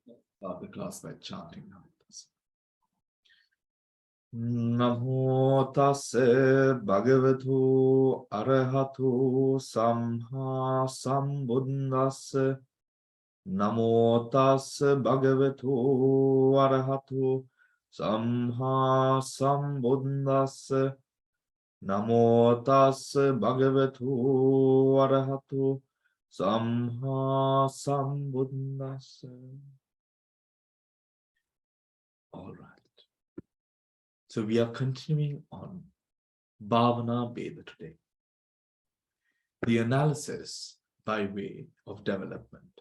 Start the class by chanting now. Namo tassa bhagavatu arahatu samma sambuddhassa. Namo tassa bhagavatu arahatu samma sambuddhassa. Namo tassa bhagavatu arahatu samma sambuddhassa. All right. So we are continuing on Bhavana Veda today. The analysis by way of development.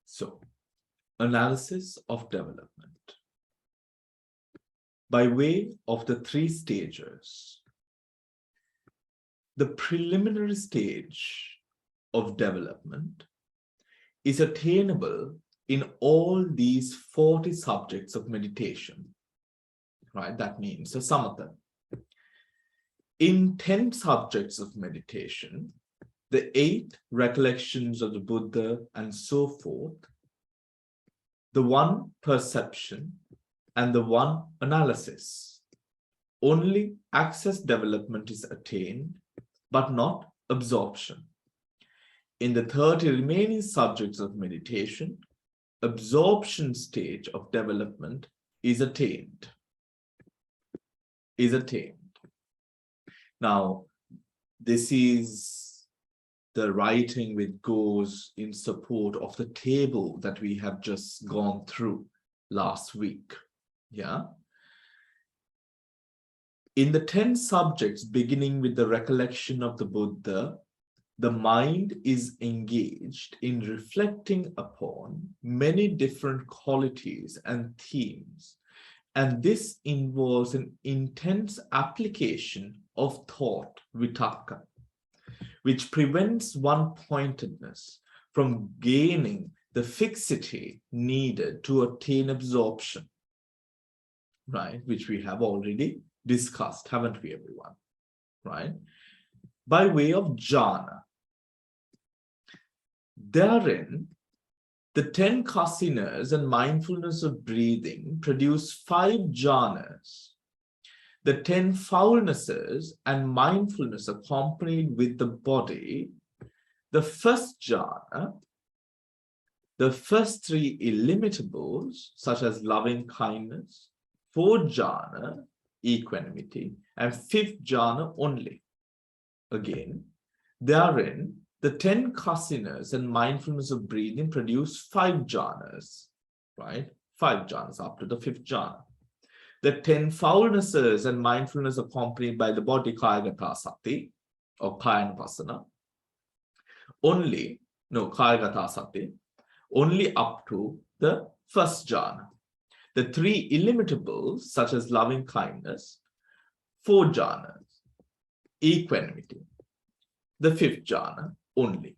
So, analysis of development. By way of the three stages. The preliminary stage of development is attainable in all these 40 subjects of meditation, right? That means so some of them. In 10 subjects of meditation, the 8 recollections of the Buddha and so forth, the 1 perception and the 1 analysis, only access development is attained, but not absorption. In the 30 remaining subjects of meditation, absorption stage of development is attained. Now, this is the writing which goes in support of the table that we have just gone through last week. Yeah. In the 10 subjects, beginning with the recollection of the Buddha, the mind is engaged in reflecting upon many different qualities and themes, and this involves an intense application of thought, vitakka, which prevents one-pointedness from gaining the fixity needed to attain absorption, right? Which we have already discussed, haven't we, everyone? Right? By way of jhana. Therein, the 10 kasinas and mindfulness of breathing produce 5 jhanas. The 10 foulnesses and mindfulness accompanied with the body, the first jhana, the first 3 illimitables, such as loving kindness, 4 jhana, equanimity, and 5th jhana only. Again, therein, the 10 kasinas and mindfulness of breathing produce 5 jhanas, right? 5 jhanas up to the 5th jhana. The 10 foulnesses and mindfulness accompanied by the body, kayagata sati, or kayanupassana, kayagata sati, only up to the 1st jhana. The 3 illimitables, such as loving kindness, 4 jhanas, equanimity, the 5th jhana only,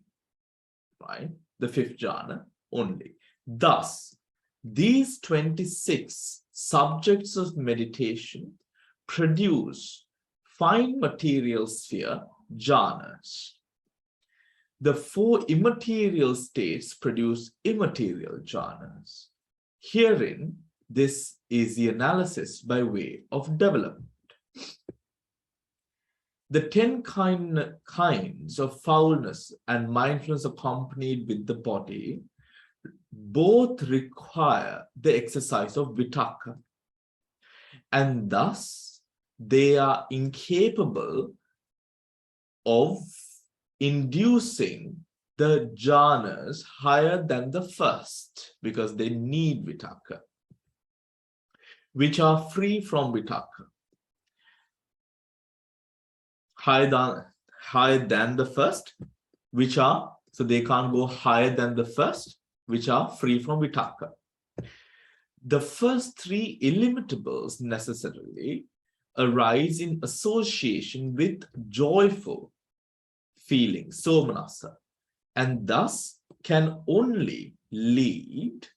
right? The 5th jhana only. Thus, these 26 subjects of meditation produce fine material sphere jhanas. The 4 immaterial states produce immaterial jhanas. Herein, this is the analysis by way of development. The 10 kinds of foulness and mindfulness accompanied with the body both require the exercise of vitakka, and thus they are incapable of inducing the jhanas higher than the first, because they need vitakka, which are free from vitakka. Higher than the first, which are, so they can't go higher than the first, which are free from vitakka. The first 3 illimitables necessarily arise in association with joyful feelings, somanassa, and thus can only lead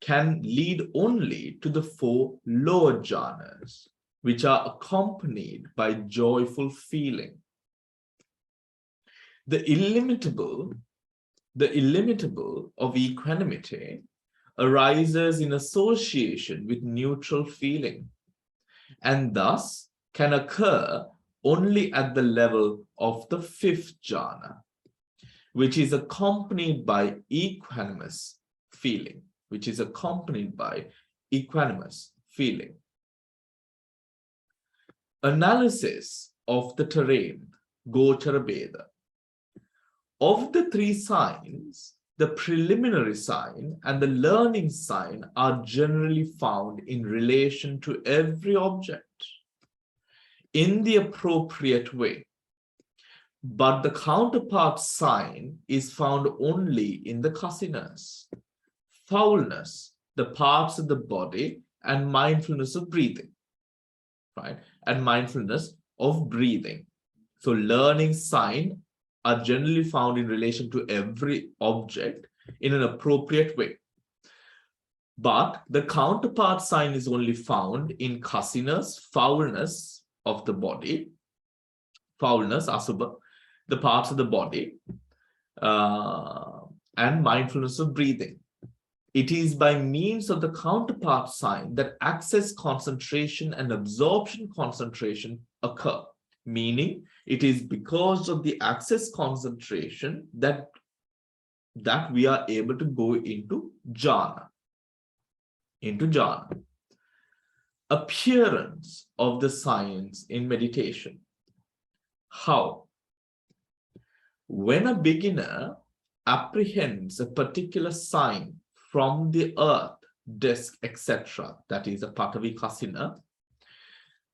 can lead only to the 4 lower jhanas, which are accompanied by joyful feeling. The illimitable of equanimity arises in association with neutral feeling, and thus can occur only at the level of the 5th jhana, which is accompanied by equanimous feeling, Analysis of the terrain, Gochara Bheda. Of the 3 signs, the preliminary sign and the learning sign are generally found in relation to every object in the appropriate way, but the counterpart sign is found only in the kasinas, foulness, the parts of the body, and mindfulness of breathing, right? And mindfulness of breathing. So learning sign are generally found in relation to every object in an appropriate way. But the counterpart sign is only found in kasinas, foulness of the body, foulness, asubha, the parts of the body, and mindfulness of breathing. It is by means of the counterpart sign that access concentration and absorption concentration occur, meaning it is because of the access concentration that we are able to go into jhana. Appearance of the signs in meditation. How? When a beginner apprehends a particular sign from the earth, disk, etc., that is a Patavi Kasina,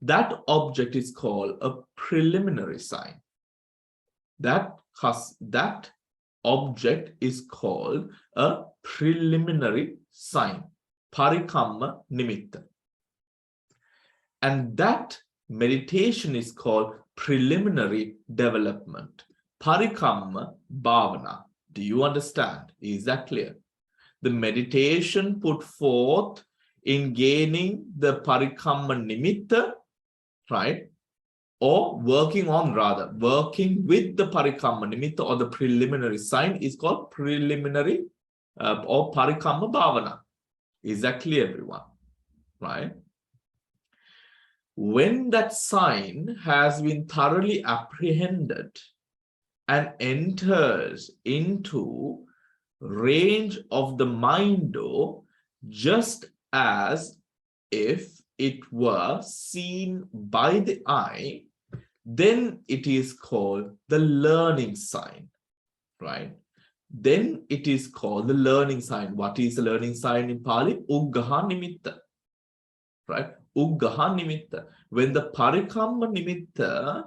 that object is called a preliminary sign. That object is called a preliminary sign, Parikamma Nimitta. And that meditation is called preliminary development, Parikamma Bhavana. Do you understand? Is that clear? The meditation put forth in gaining the Parikamma Nimitta, right? Or working with the Parikamma Nimitta or the preliminary sign is called preliminary or Parikamma Bhavana. Is that clear, everyone? Right? When that sign has been thoroughly apprehended and enters into range of the mind, just as if it were seen by the eye, then it is called the learning sign, right? Then it is called the learning sign. What is the learning sign in Pali? Uggaha Nimitta, right? Uggaha Nimitta. When the Parikamma Nimitta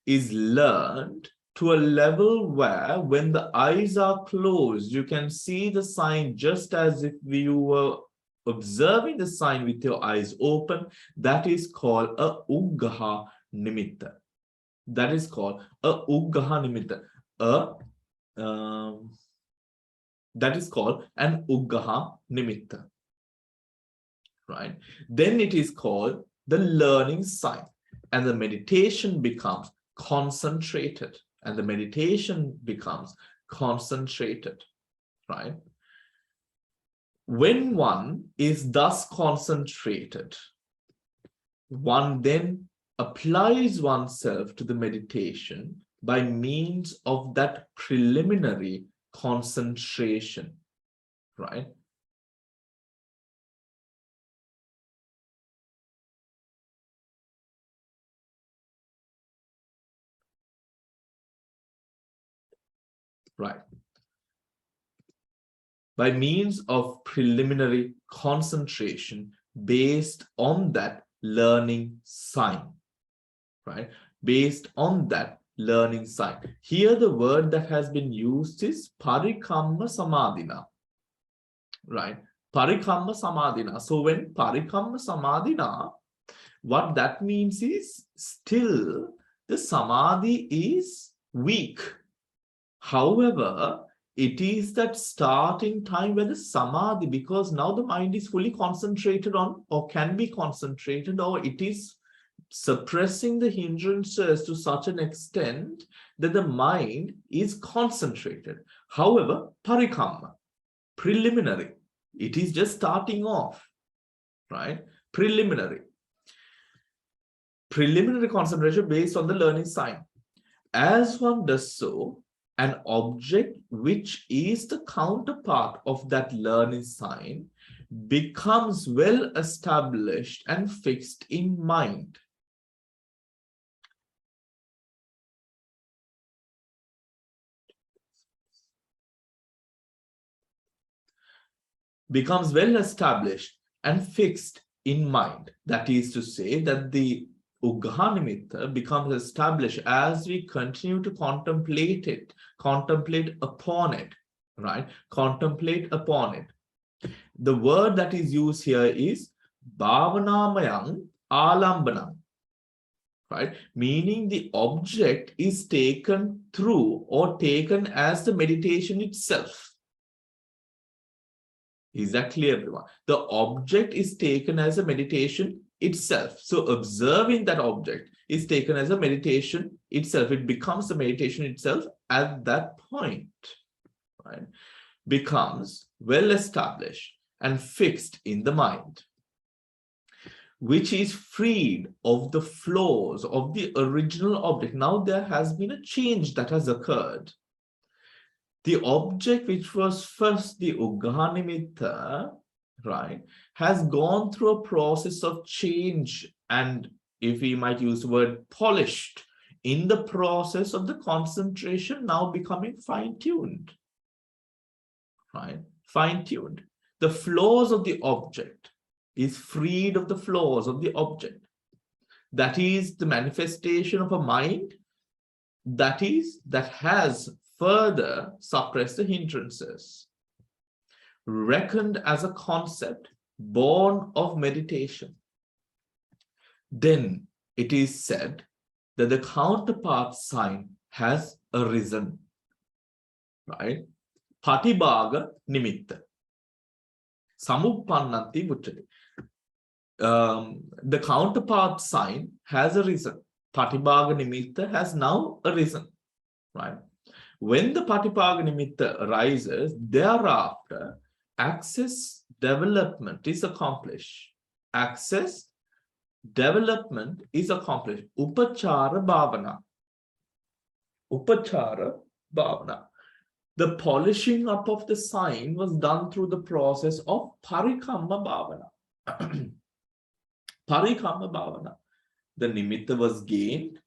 is learned to a level where when the eyes are closed, you can see the sign just as if you were observing the sign with your eyes open, that is called a Uggaha Nimitta. That is called a Uggaha Nimitta. That is called an Uggaha Nimitta. Right? Then it is called the learning sign. And the meditation becomes concentrated. Right? When one is thus concentrated, one then applies oneself to the meditation by means of that preliminary concentration, right? Right. By means of preliminary concentration based on that learning sign, right? Based on that learning sign. Here the word that has been used is Parikamma Samadhina, right? Parikamma Samadhina. So when Parikamma Samadhina, what that means is still the Samadhi is weak. However, it is that starting time where the samadhi, because now the mind is fully concentrated on, or can be concentrated, or it is suppressing the hindrances to such an extent that the mind is concentrated. However, parikamma, preliminary, it is just starting off, right? Preliminary concentration based on the learning sign. As one does so, an object which is the counterpart of that learning sign becomes well established and fixed in mind. Becomes well established and fixed in mind. That is to say that the Uggha becomes established as we continue to contemplate it, contemplate upon it, right? Contemplate upon it. The word that is used here is bhavanamayang alambanam, right? Meaning the object is taken through or taken as the meditation itself. Is that clear, everyone? The object is taken as a meditation itself. So observing that object is taken as a meditation itself. It becomes a meditation itself at that point, right? Becomes well established and fixed in the mind, which is freed of the flaws of the original object. Now there has been a change that has occurred. The object which was first the Uggha, right, has gone through a process of change, and if we might use the word polished, in the process of the concentration now becoming fine-tuned, right? Fine-tuned. The flaws of the object is freed of the flaws of the object. That is the manifestation of a mind that has further suppressed the hindrances, reckoned as a concept born of meditation. Then it is said that the counterpart sign has arisen, right? Patibhaga nimitta. Samuppannanti vucchate. The counterpart sign has arisen. Patibhaga nimitta has now arisen, right? When the Patibhaga nimitta arises, thereafter, access development is accomplished. Access development is accomplished. Upachara bhavana. Upachara bhavana. The polishing up of the sign was done through the process of parikamma bhavana. Parikamma bhavana. The nimitta was gained,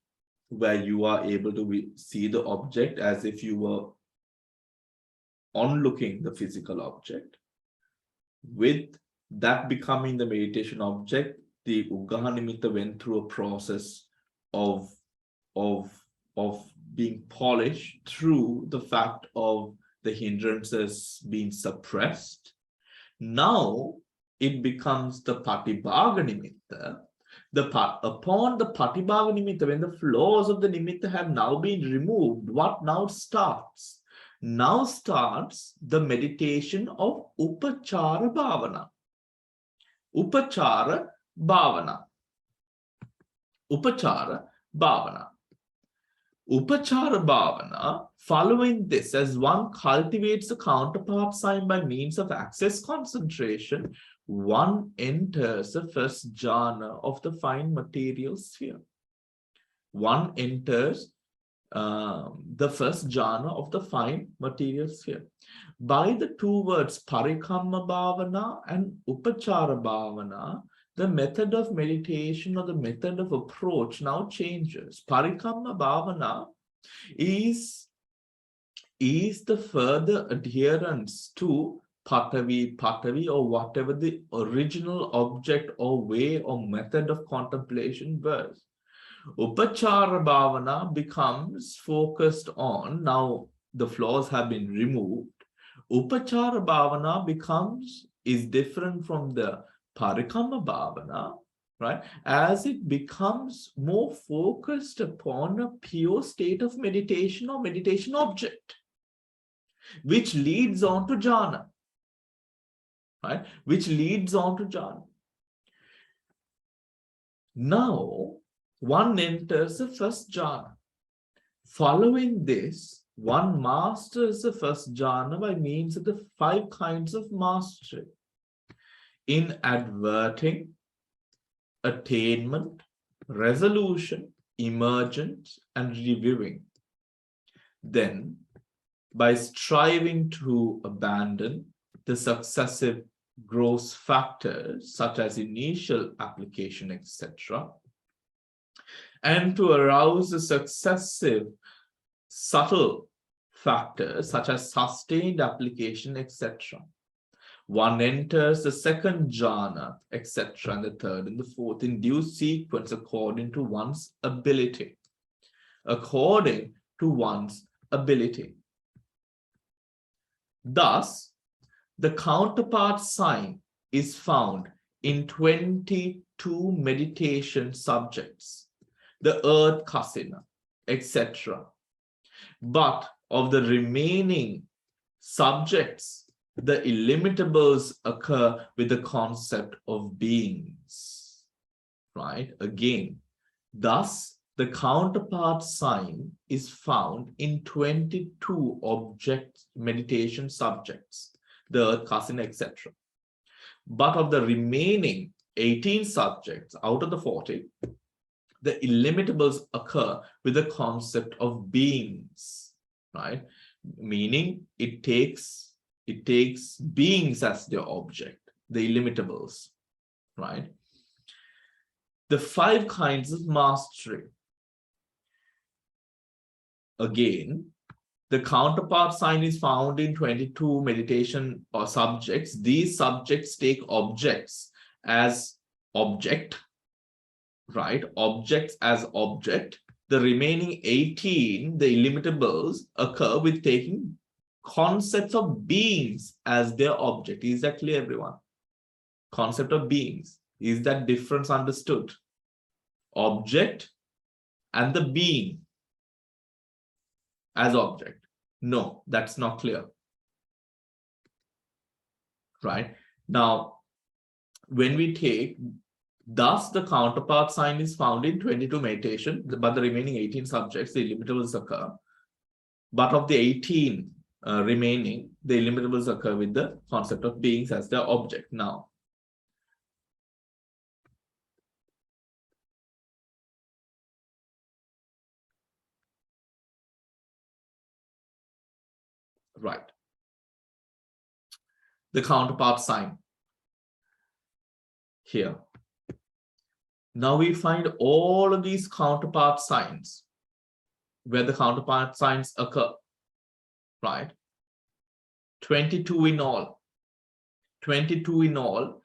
where you are able to see the object as if you were onlooking the physical object. With that becoming the meditation object, the Uggha nimitta went through a process of being polished through the fact of the hindrances being suppressed. Now it becomes the Patibhaga nimitta. Upon the Patibhaga nimitta, when the flaws of the nimitta have now been removed, what now starts? Now starts the meditation of Upachara bhavana. Upachara bhavana. Upachara bhavana. Upachara bhavana, following this, as one cultivates the counterpart sign by means of access concentration, one enters the first jhana of the fine material sphere. One enters the first jhana of the fine material sphere. By the two words parikamma bhavana and upachara bhavana, the method of meditation or the method of approach now changes. Parikamma bhavana is the further adherence to patavi, or whatever the original object or way or method of contemplation was. Upachara bhavana becomes focused on, now the flaws have been removed. Upachara bhavana is different from the parikamma bhavana, right? As it becomes more focused upon a pure state of meditation or meditation object. which leads on to jhana, right? Which leads on to jhana. Now, one enters the first jhana. Following this, one masters the first jhana by means of the 5 kinds of mastery: inadverting, attainment, resolution, emergence, and reviewing. Then, by striving to abandon the successive gross factors such as initial application, etc., and to arouse the successive subtle factors such as sustained application, etc., one enters the second jhana, etc., and the third and the fourth in due sequence according to one's ability. According to one's ability. Thus, the counterpart sign is found in 22 meditation subjects, the earth kasina, etc. But of the remaining subjects, the illimitables occur with the concept of beings, right? Again, thus, the counterpart sign is found in 22 object meditation subjects, the earth, kasina, etc. But of the remaining 18 subjects out of the 40, the illimitables occur with the concept of beings, right? Meaning it takes beings as their object, the illimitables, right? The 5 kinds of mastery. Again, the counterpart sign is found in 22 meditation or subjects. These subjects take objects as object, right? Objects as object. The remaining 18, the illimitables, occur with taking concepts of beings as their object. Is that clear, everyone? Concept of beings. Is that difference understood? Object and the being as object. No, that's not clear. Right? Now, when we take, thus the counterpart sign is found in 22 meditation, but the remaining 18 subjects, the illimitables occur. But of the 18 remaining, the illimitables occur with the concept of beings as their object. Now, right. The counterpart sign here. Now we find all of these counterpart signs where the counterpart signs occur, right? 22 in all. 22 in all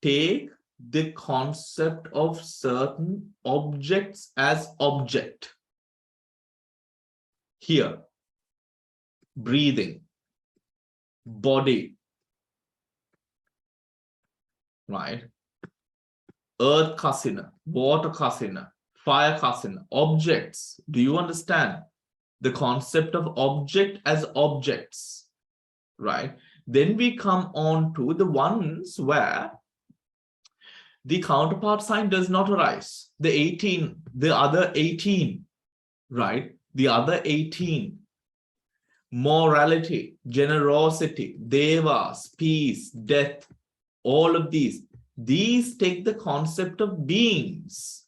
take the concept of certain objects as object. Here, breathing, body, right? Earth kasina, water kasina, fire kasina, objects. Do you understand the concept of object as objects, right? Then we come on to the ones where the counterpart sign does not arise. The 18, the other 18, right? The other 18, morality, generosity, devas, peace, death, all of these take the concept of beings.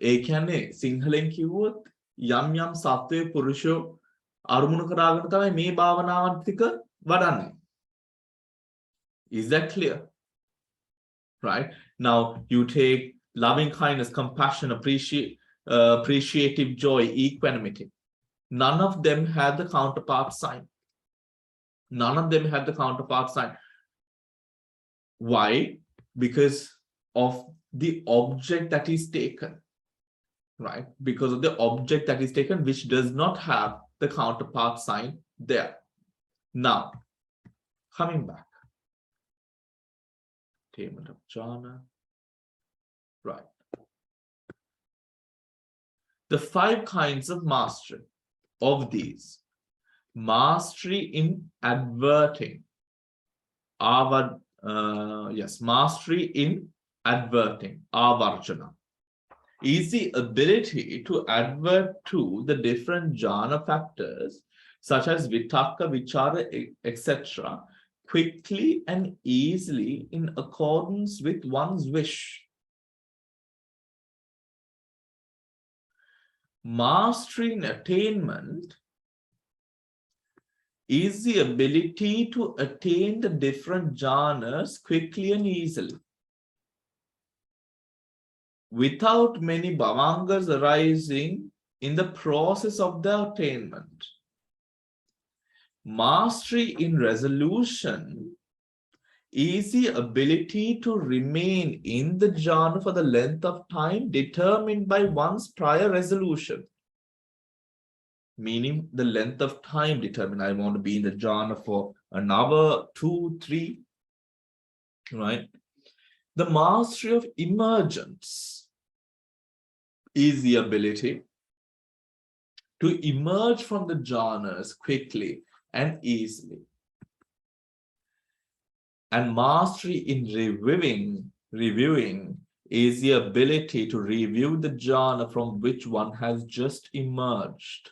ඒ කියන්නේ සිංහලෙන් කිව්වොත් යම් යම් සත්වයේ පුරුෂෝ අරමුණු කරගෙන තමයි මේ භාවනාවන් ටික වඩන්නේ. Is that clear? Right? Now you take loving kindness, compassion, appreciative joy, equanimity. None of them have the counterpart sign. None of them have the counterpart sign. Why? Because of the object that is taken, right? Because of the object that is taken, which does not have the counterpart sign there. Now, coming back. Attainment of jhana. Right. The 5 kinds of mastery of these. mastery in adverting. Mastery in adverting, avarjana, is the ability to advert to the different jhana factors such as vitakka, vichara, etc. quickly and easily in accordance with one's wish. Mastery in attainment is the ability to attain the different jhanas quickly and easily, without many bhavangas arising in the process of the attainment. Mastery in resolution is the ability to remain in the jhana for the length of time determined by one's prior resolution. Meaning the length of time determined. I want to be in the jhana for an hour, 2, 3, right? The mastery of emergence is the ability to emerge from the jhanas quickly and easily. And mastery in reviewing is the ability to review the jhana from which one has just emerged.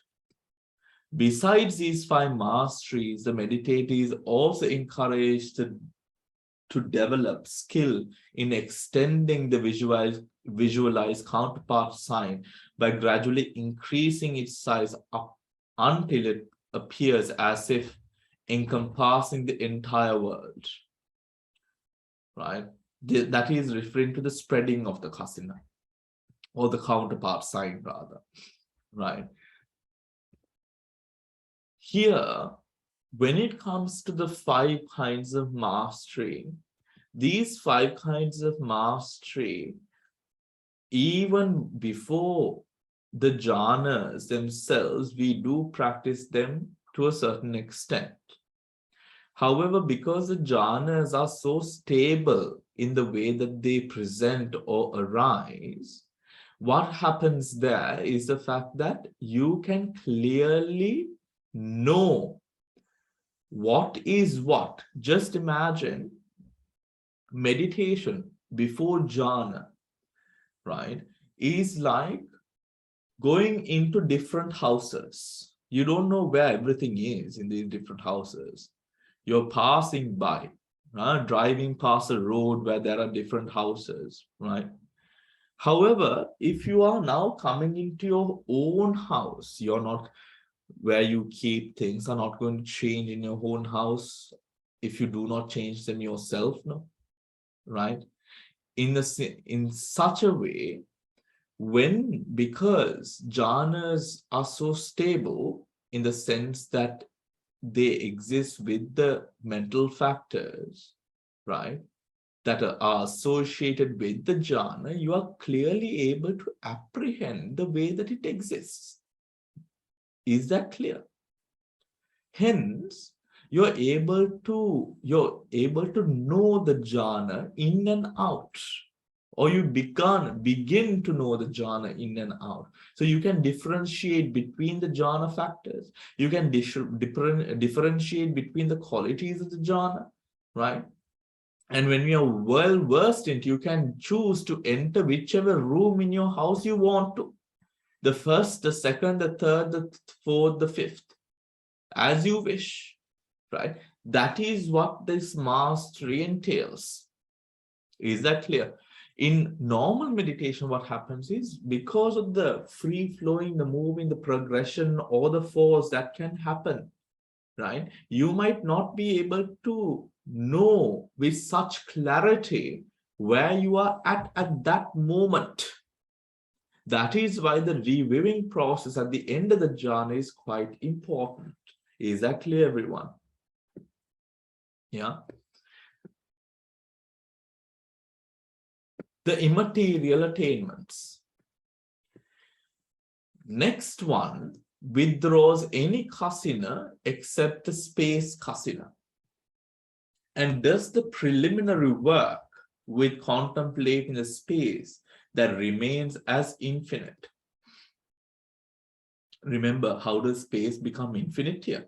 Besides these 5 masteries, the meditator is also encouraged to develop skill in extending the visualized counterpart sign by gradually increasing its size up until it appears as if encompassing the entire world. Right? That is referring to the spreading of the kasina, or the counterpart sign rather. Right? Here, when it comes to the 5 kinds of mastery, these 5 kinds of mastery, even before the jhanas themselves, we do practice them to a certain extent. However, because the jhanas are so stable in the way that they present or arise, what happens there is the fact that you can clearly know what is what. Just imagine meditation before jhana, right, is like going into different houses. You don't know where everything is in these different houses. You're passing by, driving past a road where there are different houses, right? However, if you are now coming into your own house, you're not, where you keep things are not going to change in your own house if you do not change them yourself, no, right? In such a way, because jhanas are so stable in the sense that they exist with the mental factors, right, that are associated with the jhana, you are clearly able to apprehend the way that it exists. Is that clear? Hence, you're able to know the jhana in and out, or you begin to know the jhana in and out. So you can differentiate between the jhana factors. You can differentiate between the qualities of the jhana, right? And when you are well versed in it, you can choose to enter whichever room in your house you want to. The first, the second, the third, the fourth, the fifth, as you wish, right? That is what this mastery entails. Is that clear? In normal meditation, what happens is, because of the free flowing, the moving, the progression, or the force that can happen, right? You might not be able to know with such clarity where you are at that moment. That is why the reviewing process at the end of the jhana is quite important. Is that clear, everyone? Yeah. The immaterial attainments. Next one withdraws any kasina except the space kasina, and does the preliminary work with contemplating the space that remains as infinite. Remember, how does space become infinite here?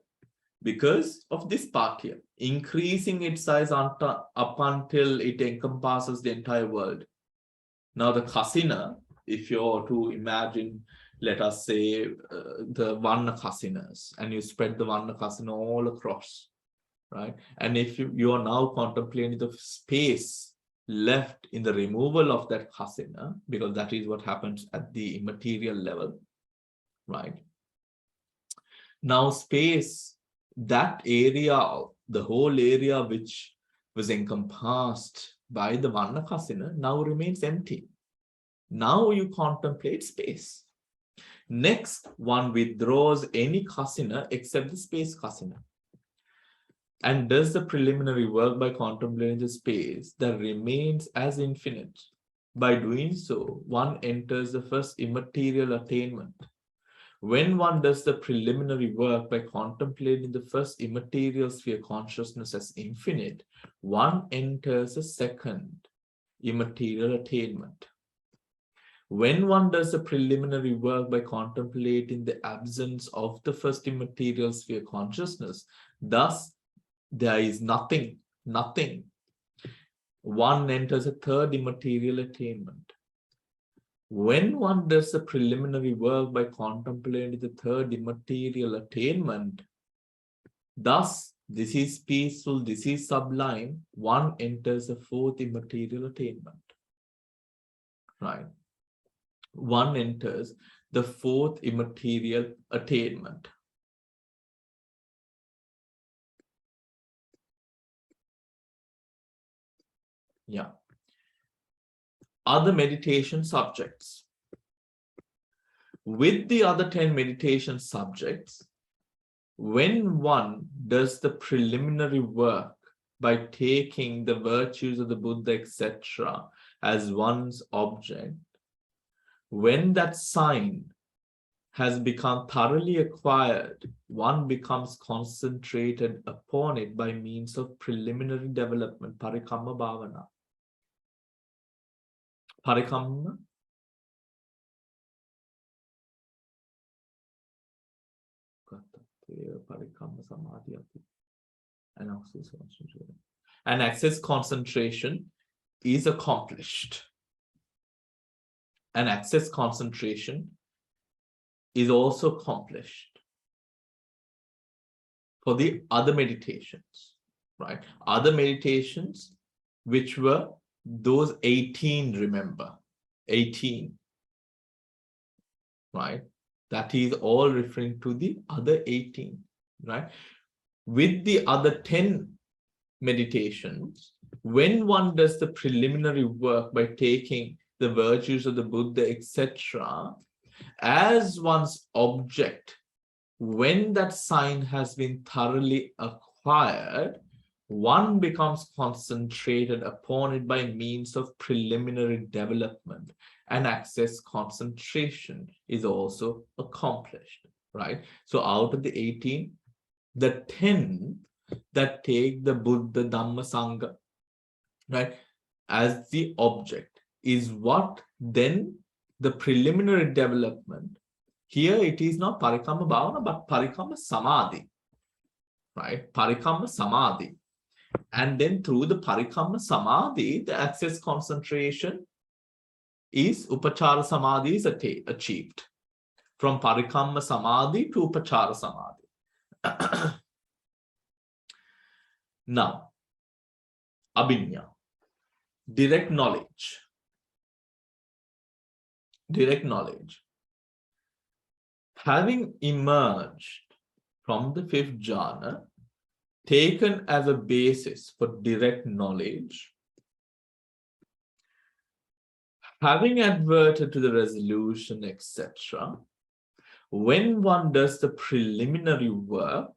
because of this part here, increasing its size up until it encompasses the entire world. Now the kasina, if you're to imagine, let us say the Varna kasinas, and you spread the Varna kasina all across, right? And if you are now contemplating the space left in the removal of that kasina, because that is what happens at the immaterial level, right? Now space, that area, the whole area which was encompassed by the Varna kasina now remains empty. Now you contemplate space. Next, one withdraws any kasina except the space kasina, and does the preliminary work by contemplating the space that remains as infinite. By doing so, one enters the first immaterial attainment. When one does the preliminary work by contemplating the first immaterial sphere consciousness as infinite, one enters the second immaterial attainment. When one does the preliminary work by contemplating the absence of the first immaterial sphere consciousness, thus there is nothing. One enters a third immaterial attainment. When one does the preliminary work by contemplating the third immaterial attainment, thus this is peaceful, this is sublime, one enters the fourth immaterial attainment. Right? One enters the fourth immaterial attainment. Yeah. Other meditation subjects. With the other 10 meditation subjects, when one does the preliminary work by taking the virtues of the Buddha, etc., as one's object, when that sign has become thoroughly acquired, one becomes concentrated upon it by means of preliminary development, parikamma bhavana. Parikamma. And access concentration is accomplished. And access concentration is also accomplished for the other meditations, right? Other meditations, which were those 18, remember, 18, right? That is all referring to the other 18, right? With the other 10 meditations, when one does the preliminary work by taking the virtues of the Buddha, etc., as one's object, when that sign has been thoroughly acquired, one becomes concentrated upon it by means of preliminary development, and access concentration is also accomplished, right? So out of the 18, the 10 that take the Buddha, Dhamma, Sangha, right, as the object is what then the preliminary development. Here it is not parikamma bhavana, but parikamma samadhi, right? Parikamma samadhi. And then through the parikamma samadhi, the access concentration is upachara samadhi is achieved. From parikamma samadhi to upachara samadhi. Now, abhinya, direct knowledge. Direct knowledge. Having emerged from the fifth jhana, taken as a basis for direct knowledge, having adverted to the resolution, etc., when one does the preliminary work,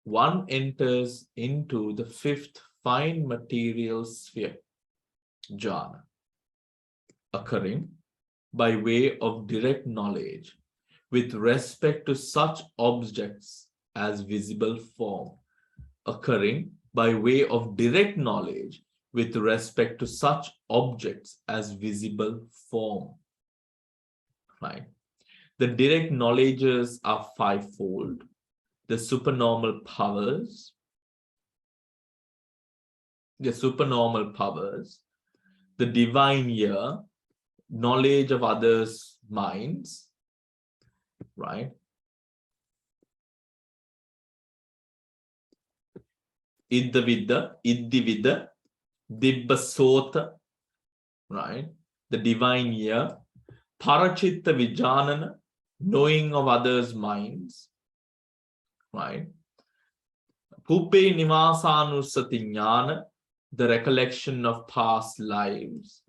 one enters into the fifth fine material sphere, jhana, occurring by way of direct knowledge with respect to such objects as visible form, occurring by way of direct knowledge with respect to such objects as visible form, right? The direct knowledges are fivefold. the supernormal powers, the divine ear, knowledge of others' minds, right? Iddha Vidda, Dibba Sota, right? The divine ear, Parachitta Vijanana, knowing of others' minds, right? Pupe Nivasanusati Jnana, the recollection of past lives.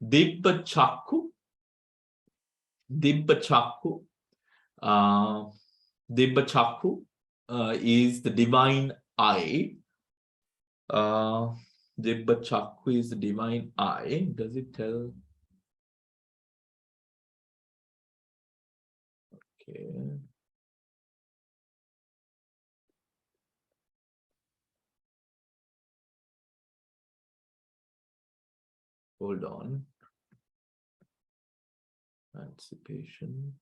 Dibba Chakku, uh, is the divine eye. Dibba Chakku is the divine eye. Does it tell? Okay. Hold on. Anticipation.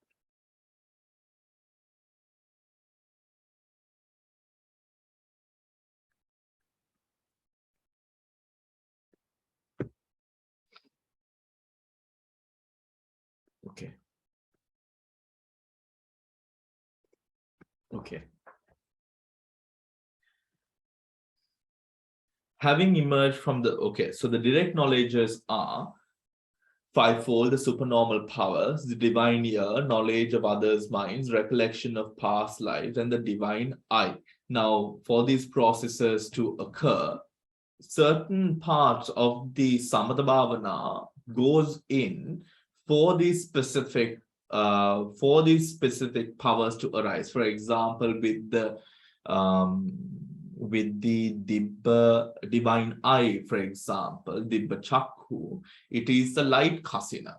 Okay. Okay. Having emerged from the, okay, so the direct knowledges are fivefold, the supernormal powers, the divine ear, knowledge of others' minds, recollection of past lives, and the divine eye. Now, for these processes to occur, certain parts of the Samatha Bhavana goes in for these specific powers to arise. For example, with the divine eye, for example, Dibba Chakku, it is the light kasina,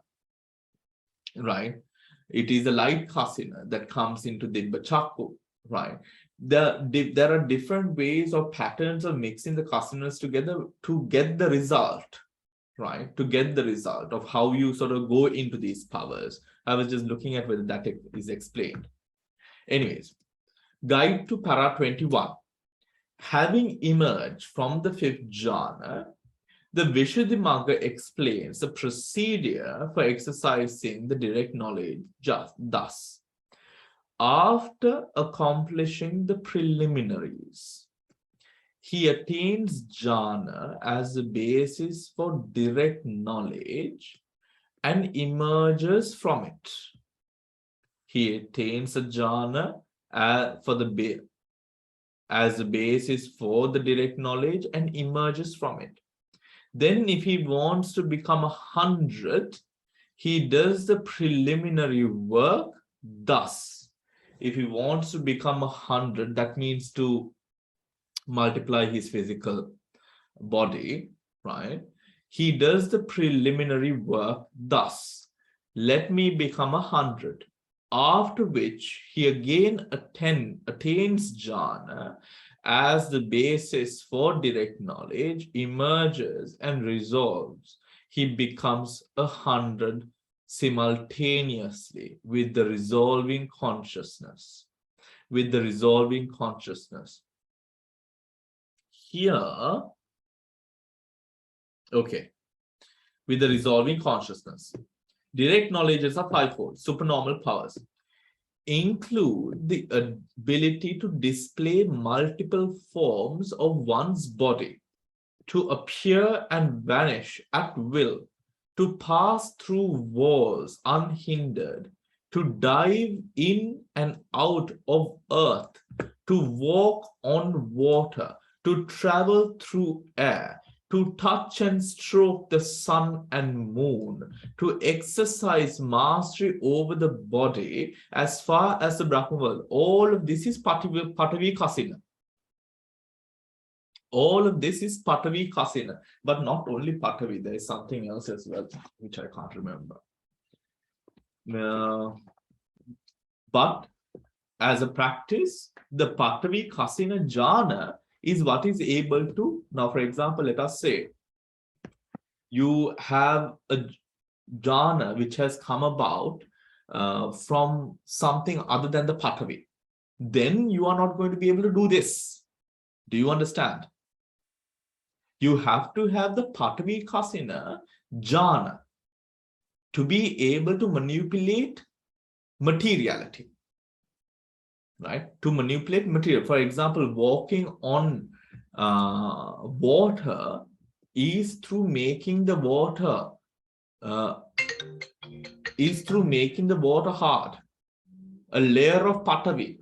right? It is the light kasina that comes into Dibba Chakku, right? There are different ways or patterns of mixing the kasinas together to get the result, right? To get the result of how you sort of go into these powers. I was just looking at whether that is explained. Anyways, guide to para 21. Having emerged from the fifth jhana, the Vishuddhimagga explains the procedure for exercising the direct knowledge just thus. After accomplishing the preliminaries, he attains jhana as the basis for direct knowledge and emerges from it. He attains a jhana as the basis for the direct knowledge and emerges from it. Then if he wants to become 100, he does the preliminary work thus. If he wants to become 100, that means to multiply his physical body, right? He does the preliminary work thus. Let me become 100. After which he again attains jhana as the basis for direct knowledge, emerges and resolves. He becomes 100 simultaneously with the resolving consciousness. With the resolving consciousness. Here, okay, with the resolving consciousness. Direct knowledges are fivefold. Supernormal powers include the ability to display multiple forms of one's body, to appear and vanish at will, to pass through walls unhindered, to dive in and out of earth, to walk on water, to travel through air, to touch and stroke the sun and moon, to exercise mastery over the body as far as the Brahma world. All of this is Patavi Kasina. All of this is Patavi Kasina, but not only Patavi, there is something else as well, which I can't remember. But as a practice, the Patavi Kasina jhana is what is able to, now for example, let us say, you have a jhana which has come about from something other than the Patavi. then you are not going to be able to do this. Do you understand? You have to have the Patavi Kasina jhana to be able to manipulate materiality, right? To manipulate material. For example, walking on water is through making the water hard, a layer of Patavi.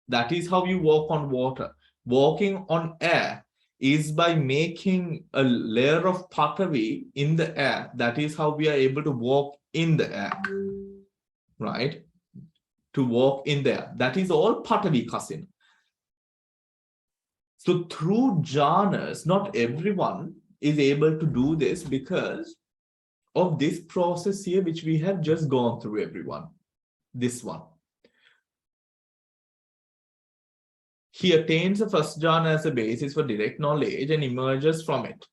That is how you walk on water. Walking on air is by making a layer of Patavi in the air. That is how we are able to walk in the air, right? To walk in there. That is all Patavi Kasina. So through jhanas, not everyone is able to do this because of this process here, which we have just gone through, everyone. This one. He attains the first jhana as a basis for direct knowledge and emerges from it.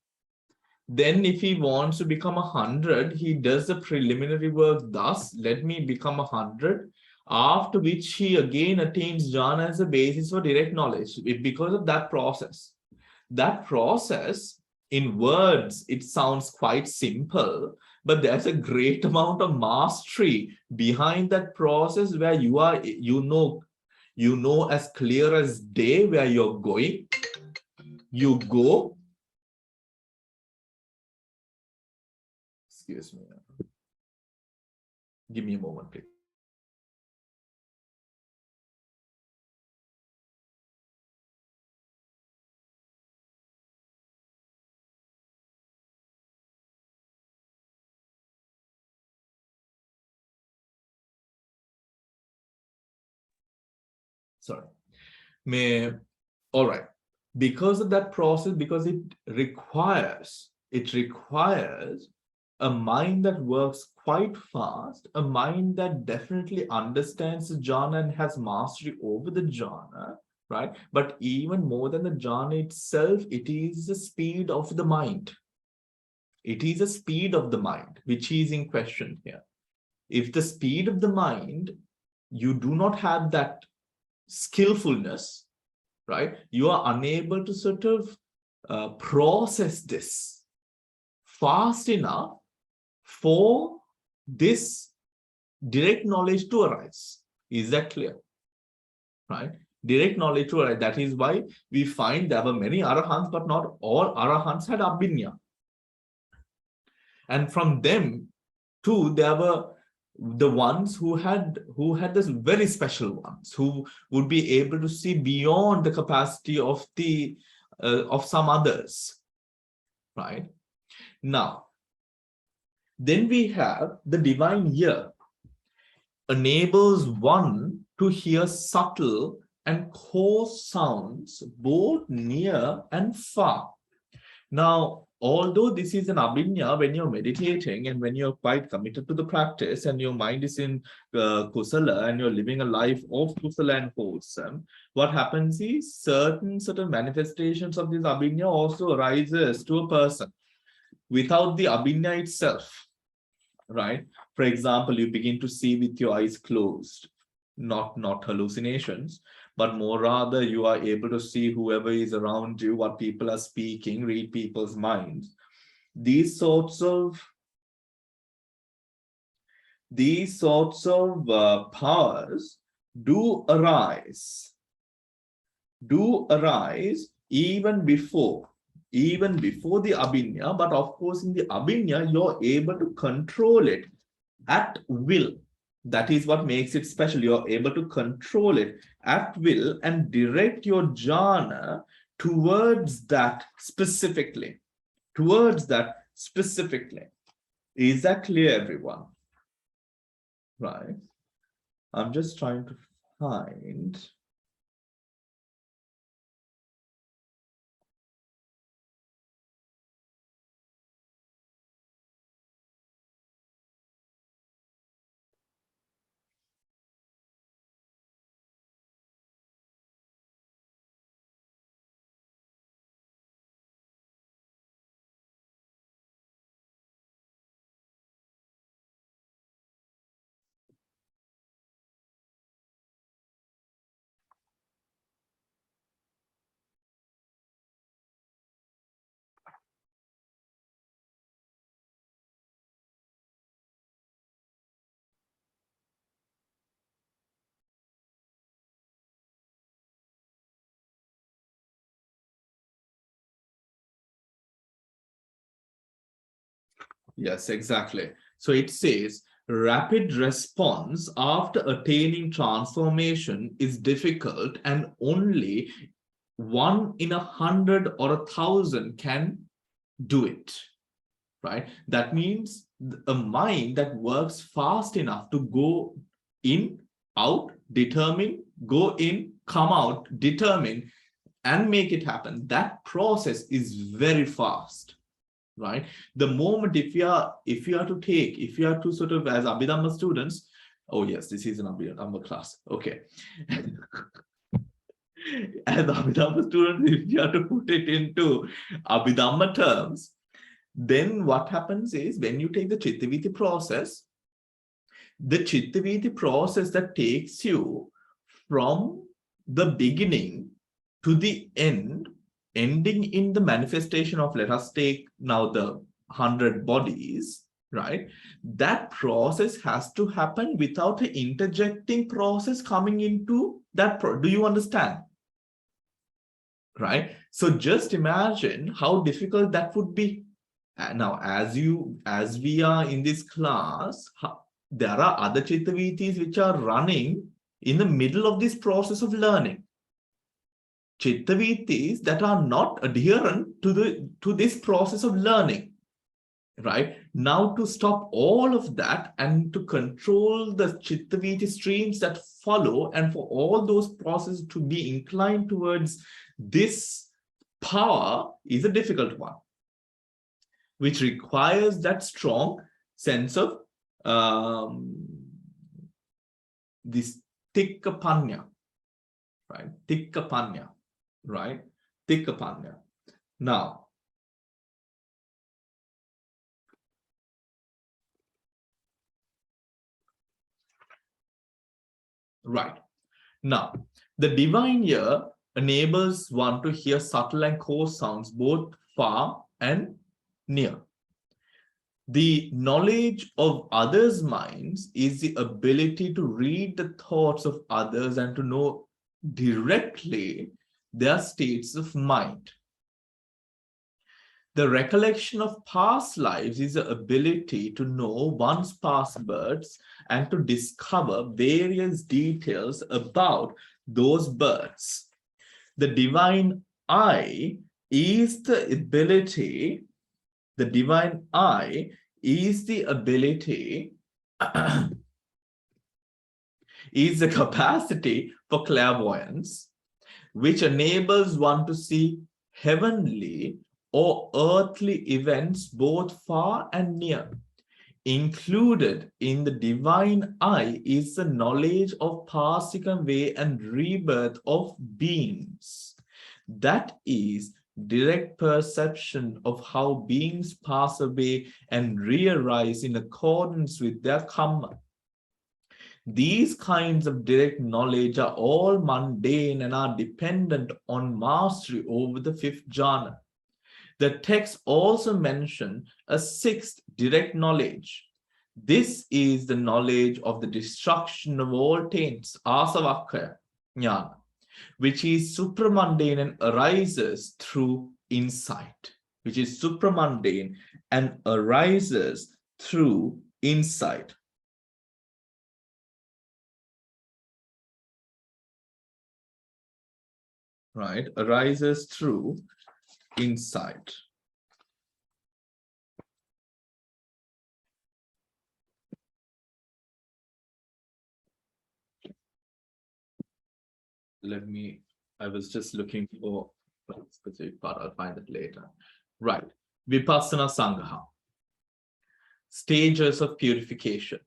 Then if he wants to become 100, he does the preliminary work thus, let me become 100, after which he again attains jhana as a basis for direct knowledge. Because of that process. That process, in words, it sounds quite simple, but there's a great amount of mastery behind that process where you know as clear as day where you're going. You go. Excuse me. Give me a moment, please. Sorry. All right. Because of that process, because it requires a mind that works quite fast, a mind that definitely understands the jhana and has mastery over the jhana, right? But even more than the jhana itself, it is the speed of the mind. It is the speed of the mind, which is in question here. If the speed of the mind, you do not have that skillfulness, right? You are unable to sort of process this fast enough for this direct knowledge to arise. Is that clear? Right? Direct knowledge to arise. That is why we find there were many arahants, but not all arahants had abhinya. And from them, too, there were the ones who had this very special ones who would be able to see beyond the capacity of the of some others, right? Now, then we have the divine ear enables one to hear subtle and coarse sounds both near and far. Now, although this is an abhinya, when you're meditating and when you're quite committed to the practice and your mind is in kusala and you're living a life of kusala and wholesome, what happens is certain manifestations of this abhinya also arises to a person without the abhinya itself, right? For example, you begin to see with your eyes closed, not hallucinations, but more rather you are able to see whoever is around you, what people are speaking, read people's minds. These sorts of powers do arise even before the abhinya, but of course in the abhinya you're able to control it at will. That is what makes it special. You're able to control it at will and direct your jhana towards that specifically. Is that clear, everyone? Right. I'm just trying to find. Yes, exactly. So it says, rapid response after attaining transformation is difficult and only 1 in 100 or 1,000 can do it, right? That means a mind that works fast enough to go in, out, determine, go in, come out, determine, and make it happen. That process is very fast, right? The moment if you are to sort of, as Abhidhamma students, oh yes, this is an Abhidhamma class, okay. As Abhidhamma students, if you are to put it into Abhidhamma terms, then what happens is when you take the Chittaviti process, that takes you from the beginning to the end, ending in the manifestation of, let us take now the 100 bodies, right? That process has to happen without an interjecting process coming into that. Do you understand? Right? So just imagine how difficult that would be. Now, as we are in this class, there are other Chittavitis which are running in the middle of this process of learning. Chittavitis that are not adherent to this process of learning, right? Now, to stop all of that and to control the Chittaviti streams that follow, and for all those processes to be inclined towards this power is a difficult one, which requires that strong sense of this tikkapanya, right? Tikkapanya, right? Tikkapanya. Now, right. Now, the divine ear enables one to hear subtle and coarse sounds both far and near. The knowledge of others' minds is the ability to read the thoughts of others and to know directly their states of mind. The recollection of past lives is the ability to know one's past births and to discover various details about those births. The divine eye is the ability, is the capacity for clairvoyance, which enables one to see heavenly or earthly events both far and near. Included in the divine eye is the knowledge of passing away and rebirth of beings. That is direct perception of how beings pass away and re-arise in accordance with their karma. These kinds of direct knowledge are all mundane and are dependent on mastery over the fifth jhana. The text also mentions a sixth direct knowledge. This is the knowledge of the destruction of all taints, asavakkhaya jnana, which is supramundane and arises through insight. Which is supramundane and arises through insight. Right? Arises through insight. I was just looking for a specific part, I'll find it later. Right. Vipassana Sangha. Stages of purification.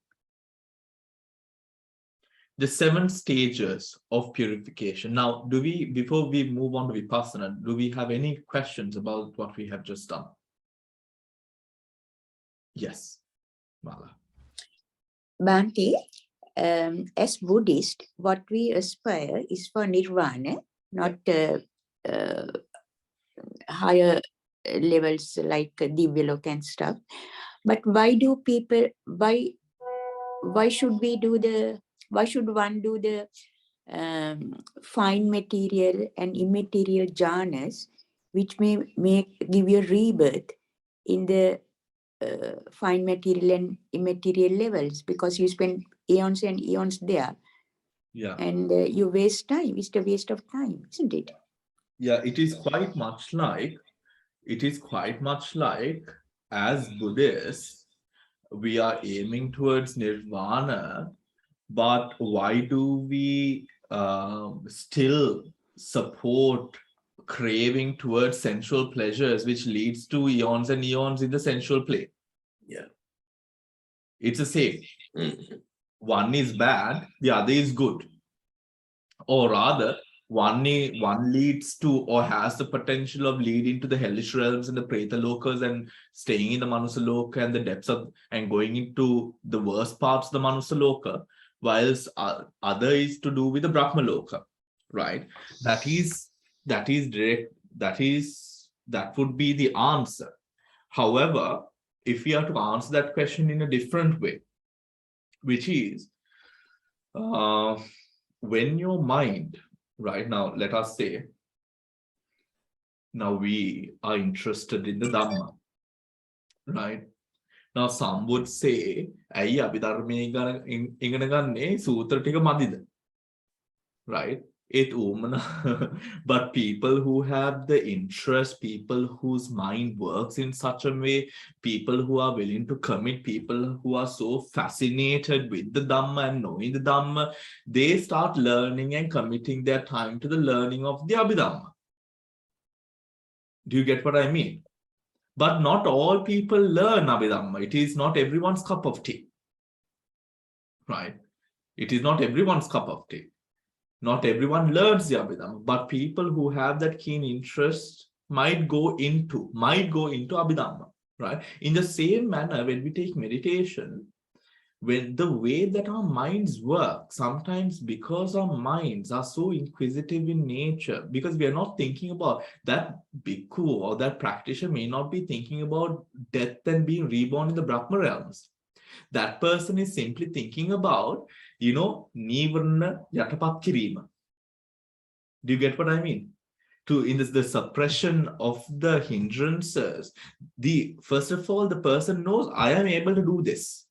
The 7 stages of purification. Now, before we move on to Vipassana, do we have any questions about what we have just done? Yes, Mala. Bhante, as Buddhist, what we aspire is for nirvana, not higher levels like Divyaloka and stuff. But why should one do the fine material and immaterial jhanas, which may give you rebirth in the fine material and immaterial levels, because you spend eons and eons there. Yeah. And you waste time. It's a waste of time, isn't it? Yeah, it is quite much like, as Buddhists, we are aiming towards nirvana, but why do we still support craving towards sensual pleasures, which leads to eons and eons in the sensual plane? Yeah. It's the same. Mhm. One is bad, the other is good. Or rather, one leads to or has the potential of leading to the hellish realms and the preta lokas and staying in the manusaloka and the depths of and going into the worst parts of the manusaloka, whilst other is to do with the brahma loka, right? That would be the answer. However, if we are to answer that question in a different way, which is when your mind, right now, let us say, now we are interested in the Dhamma, right? Now some would say, "Ayi Abhidharma ingana ganne sutra tika madida," right? But people who have the interest, people whose mind works in such a way, people who are willing to commit, people who are so fascinated with the Dhamma and knowing the Dhamma, they start learning and committing their time to the learning of the Abhidhamma. Do you get what I mean? But not all people learn Abhidhamma. It is not everyone's cup of tea, right? It is not everyone's cup of tea. Not everyone learns the Abhidhamma, but people who have that keen interest might go into Abhidhamma, right? In the same manner, when we take meditation, when the way that our minds work, sometimes because our minds are so inquisitive in nature, because we are not thinking about that bhikkhu or that practitioner may not be thinking about death and being reborn in the Brahma realms. That person is simply thinking about, nivarna yatapat kirima. Do you get what I mean? In this, the suppression of the hindrances. First of all, the person knows, I am able to do this.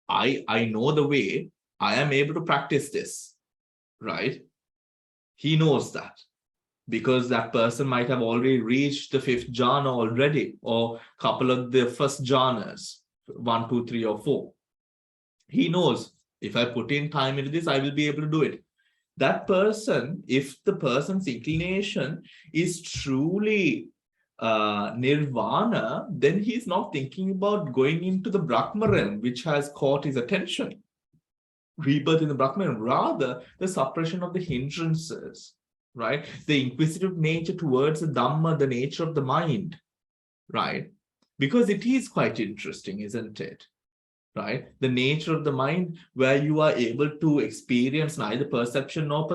I know the way, I am able to practice this, right? He knows that because that person might have already reached the 5th jhana already, or couple of the first jhanas, 1, 2, 3, or 4. He knows, if I put in time into this, I will be able to do it. That person, if the person's inclination is truly nirvana, then he's not thinking about going into the Brahma realm, which has caught his attention. Rebirth in the Brahma realm, rather the suppression of the hindrances, right? The inquisitive nature towards the Dhamma, the nature of the mind, right? Because it is quite interesting, isn't it? Right? The nature of the mind, where you are able to experience neither perception nor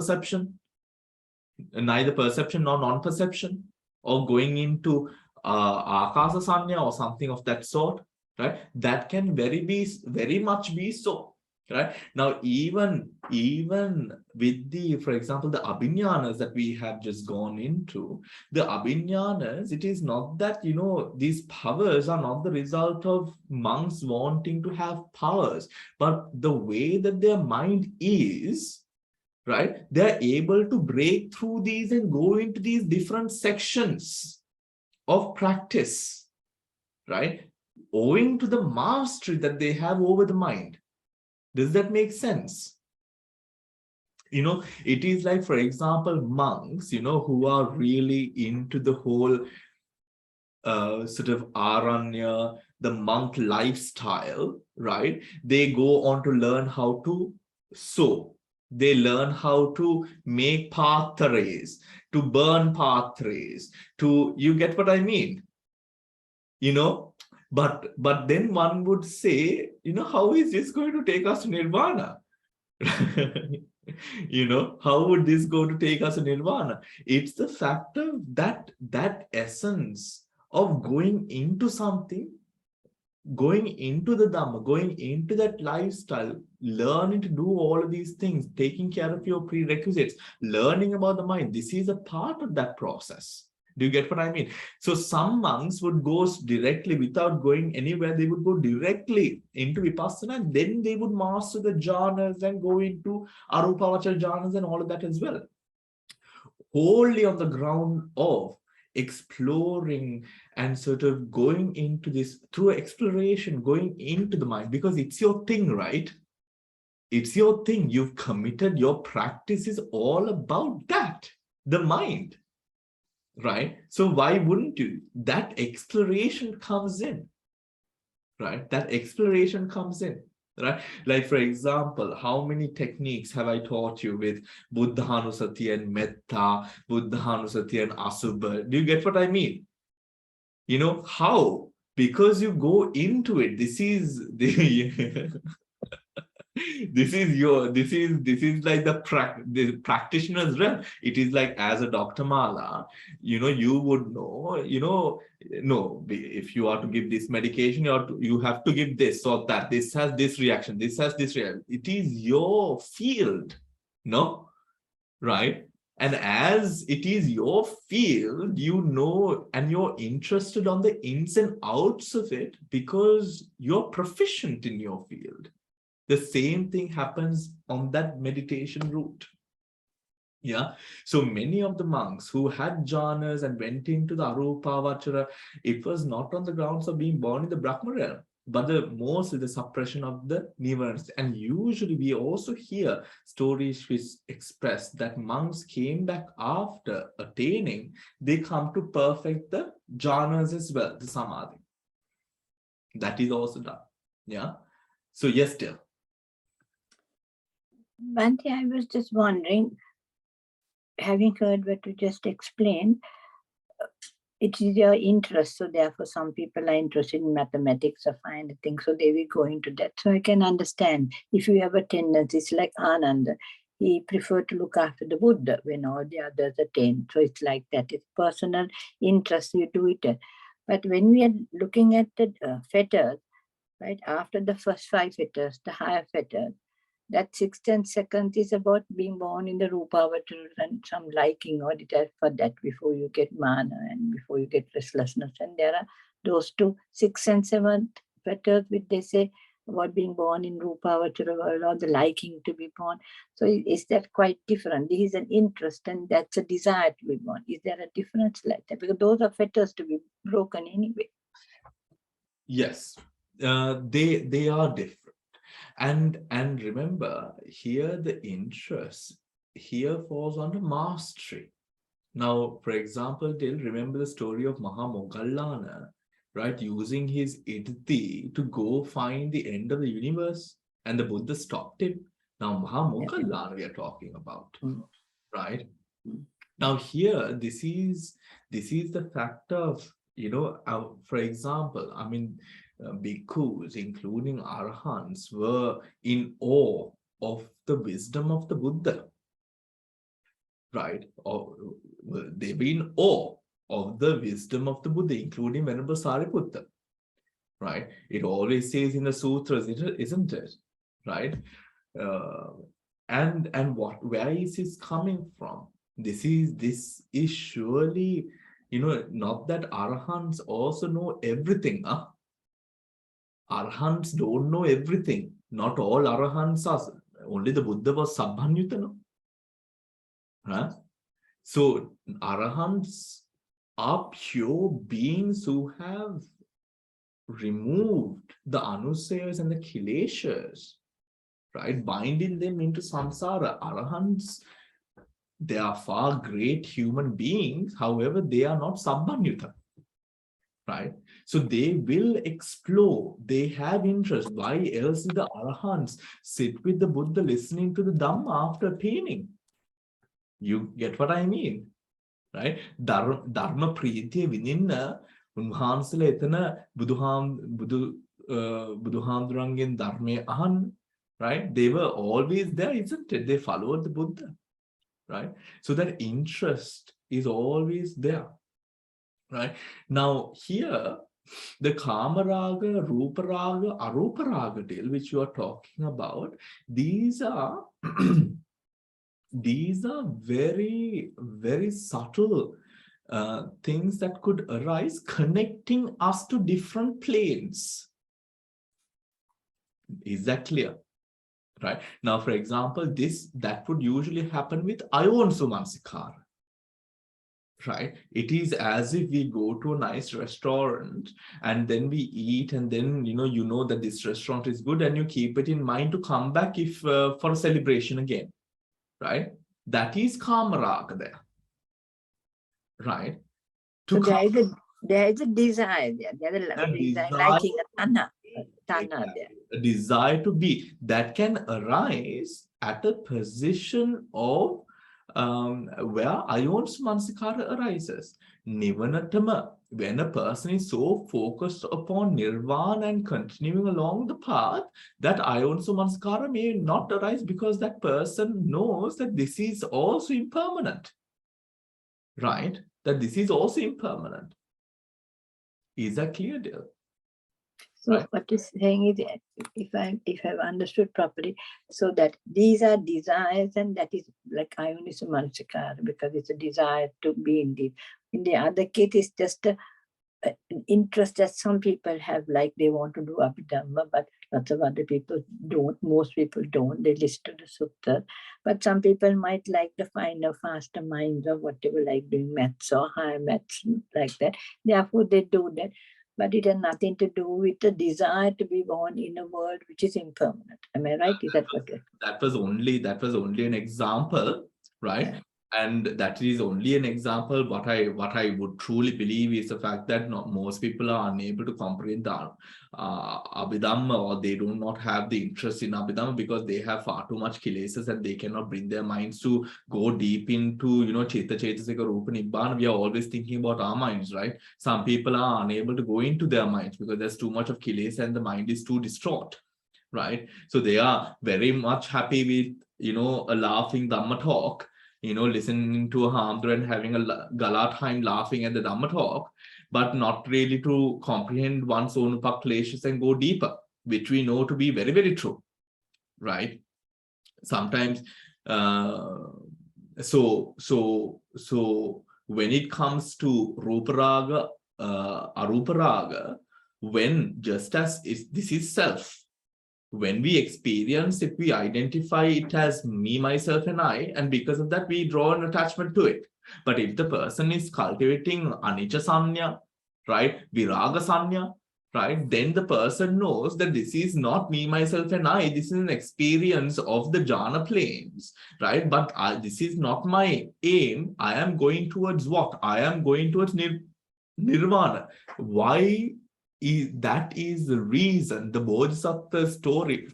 non-perception, or going into akasa sanya or something of that sort, right? That can very much be so, right? Now, even with for example, the abhinyanas that we have just gone into, the abhinyanas, it is not that, these powers are not the result of monks wanting to have powers, but the way that their mind is, right? They're able to break through these and go into these different sections of practice, right? Owing to the mastery that they have over the mind. Does that make sense? It is like, for example, monks, who are really into the whole sort of aranya, the monk lifestyle, right? They go on to learn how to sew. They learn how to make pathrays, to burn pathrays, you get what I mean? But then one would say, how is this going to take us to nirvana? How would this go to take us to nirvana? It's the fact of that essence of going into something, going into the Dhamma, going into that lifestyle, learning to do all of these things, taking care of your prerequisites, learning about the mind. This is a part of that process. Do you get what I mean? So some monks would go directly without going anywhere. They would go directly into Vipassana, and then they would master the jhanas and go into Arupavachara jhanas and all of that as well. Wholly on the ground of exploring and sort of going into this through exploration, going into the mind, because it's your thing, right? It's your thing. You've committed, your practice is all about that, the mind. Right? So why wouldn't you? That exploration comes in, right? That exploration comes in, right? Like, for example, how many techniques have I taught you with Buddhanusati and Metta, Buddhanusati and Asubha? Do you get what I mean? You know, how? Because you go into it. This is the this is like the practitioner's realm. It is like, as a Dr. Mala, you would know, no, if you are to give this medication, you have to give this or that. This has this reaction, this has this reaction. It is your field, no? Right? And as it is your field, and you're interested on the ins and outs of it because you're proficient in your field. The same thing happens on that meditation route. Yeah. So many of the monks who had jhanas and went into the Arupavachara, it was not on the grounds of being born in the Brahma realm, but mostly the suppression of the nivanas. And usually we also hear stories which express that monks came back after attaining, they come to perfect the jhanas as well, the samadhi. That is also done. Yeah. So yes, dear. Bhante, I was just wondering, having heard what you just explained, it is your interest. So therefore, some people are interested in mathematics or finer things, so they will go into that. So I can understand if you have a tendency, it's like Ananda. He preferred to look after the Buddha when all the others attain. So it's like that. It's personal interest, you do it. But when we are looking at the fetters, right, after the first 5 fetters, the higher fetters, that 6th and 2nd is about being born in the Rupavachara and some liking or detach for that before you get mana and before you get restlessness. And there are those 2, 6th and 7th fetters, which they say about being born in Rupavachara or the liking to be born. So is that quite different? This is an interest and that's a desire to be born. Is there a difference like that? Because those are fetters to be broken anyway. Yes, they are different. And remember, here the interest here falls under mastery. Now, for example, remember the story of Mahamogallana, right? Using his idti to go find the end of the universe, and the Buddha stopped him. Now, Mahamogallana we are talking about, right? Now, here, this is the fact of, for example, I mean, bhikkhus, including arahants, were in awe of the wisdom of the Buddha, right? Or they were in awe of the wisdom of the Buddha, including Venerable Sariputta, right? It always says in the sutras, isn't it? Right? And where is this coming from? This is surely, not that arahants also know everything, huh? Arahants don't know everything. Not all arahants are. Only the Buddha was Sabbhanyuta, no? Huh? So arahants are pure beings who have removed the anusayas and the kileshas, right? Binding them into samsara. Arahants, they are far great human beings. However, they are not Sabbhanyuta. Right? So they will explore, they have interest. Why else did the arahants sit with the Buddha listening to the Dhamma after attaining? You get what I mean? Right? Dharma pritiya vininna unhansala etana buduhandurangin dharme ahan, right? They were always there, isn't it? They followed the Buddha, right? So that interest is always there. Right? Now, here, the Kamaraga, Ruparaga, Aruparaga deal, which you are talking about, these are very, very subtle things that could arise connecting us to different planes. Is that clear? Right. Now, for example, that would usually happen with ayonsu mansikara. Right. It is as if we go to a nice restaurant and then we eat, and then you know that this restaurant is good, and you keep it in mind to come back if for a celebration again. Right. That is kamaraga there. Right. So there is a desire there. There is a desire, liking a tanha there. A desire to be that can arise at a position of where ayonsu mansikara arises. Nivanatama, when a person is so focused upon nirvana and continuing along the path, that ayonsu mansikara may not arise, because that person knows that this is also impermanent. Right? That this is also impermanent. Is that clear, dear? So Right. what is saying is, if I've understood properly, so that these are desires, and that is like ayoniso mansikara, because it's a desire to be in deep. In the other case, it's just an interest that some people have, like they want to do Abhidhamma, but lots of other people don't. Most people don't. They listen to the sutta. But some people might like the finer, faster minds or whatever, like doing maths or higher maths, like that. Therefore, they do that. But it has nothing to do with the desire to be born in a world which is impermanent. Am I right? Is that what you're... That was only an example, right? Yeah. And that is only an example. What I would truly believe is the fact that most people are unable to comprehend the Abhidhamma, or they do not have the interest in Abhidhamma because they have far too much kilesas and they cannot bring their minds to go deep into, Chitta Chaitasika Rupa Nibbana. We are always thinking about our minds, right? Some people are unable to go into their minds because there's too much of kilesa and the mind is too distraught, right? So they are very much happy with, a laughing Dhamma talk, listening to a Hamdra and having a gala time laughing at the Dhamma talk, but not really to comprehend one's own upakleshas and go deeper, which we know to be very, very true, right? Sometimes, so when it comes to Ruparaga, Aruparaga, when just as this is self, when we experience it, we identify it as me, myself, and I, and because of that, we draw an attachment to it. But if the person is cultivating anicca sanya, right, viraga sanya, right, then the person knows that this is not me, myself, and I. This is an experience of the jhana planes, right? But this is not my aim. I am going towards what? I am going towards nirvana. Why? That is the reason the Bodhisattva story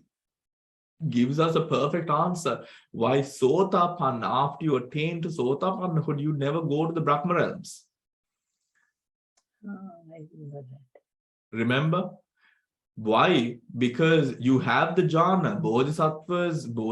gives us a perfect answer. Why Sotapanna, after you attain to Sotapanna, could you never go to the Brahma realms? Oh, I didn't know that. Remember? Why? Because you have the jhana. Bodhisattvas, not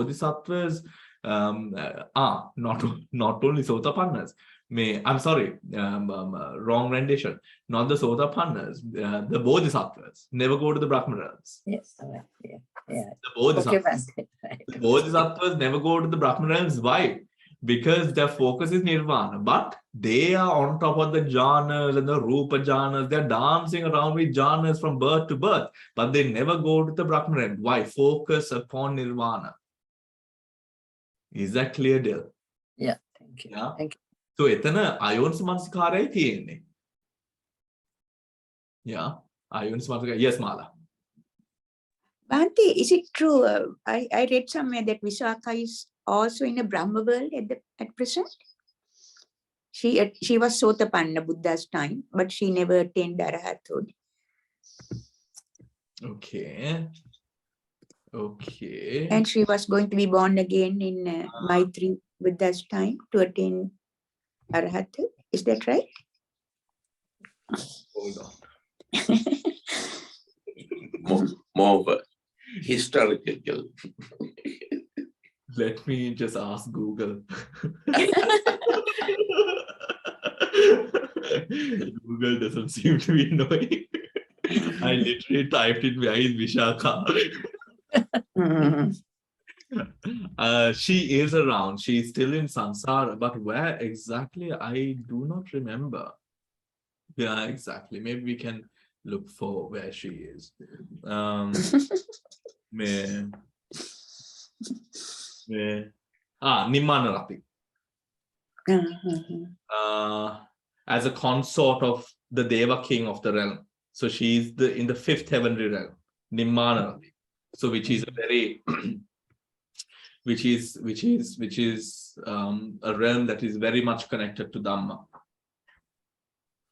only Sotapannas. I'm sorry, wrong rendition. Not the Sotapannas, the Bodhisattvas never go to the Brahma realms. Yes, right. Yeah. The Bodhisattvas. Okay, right. The Bodhisattvas never go to the Brahma realms. Why? Because their focus is nirvana, but they are on top of the jhanas and the rupa jhanas. They're dancing around with jhanas from birth to birth, but they never go to the Brahma realm. Why? Focus upon nirvana. Is that clear, Dil? Yeah, thank you. Yeah. Thank you. So, etana ayonsu mansikara thiyenne. Yeah, ayonsu mansikara. Yes, Mala. Bhante, is it true? I read somewhere that Visakha is also in a Brahma world at present. She was Sotapanna Buddha's time, but she never attained Arahathood. Okay. And she was going to be born again in Maitri Buddha's time to attain Arahathood. Is that right? Hold on. More historical. Let me just ask Google. Google doesn't seem to be knowing. I literally typed in where is Vishakha. She is around. She is still in samsara, but where exactly, I do not remember. Yeah, exactly. Maybe we can look for where she is. Nimmana Rati. As a consort of the Deva king of the realm. So she is in the fifth heavenly realm, Nimmana Rati. So which is a very which is a realm that is very much connected to Dhamma.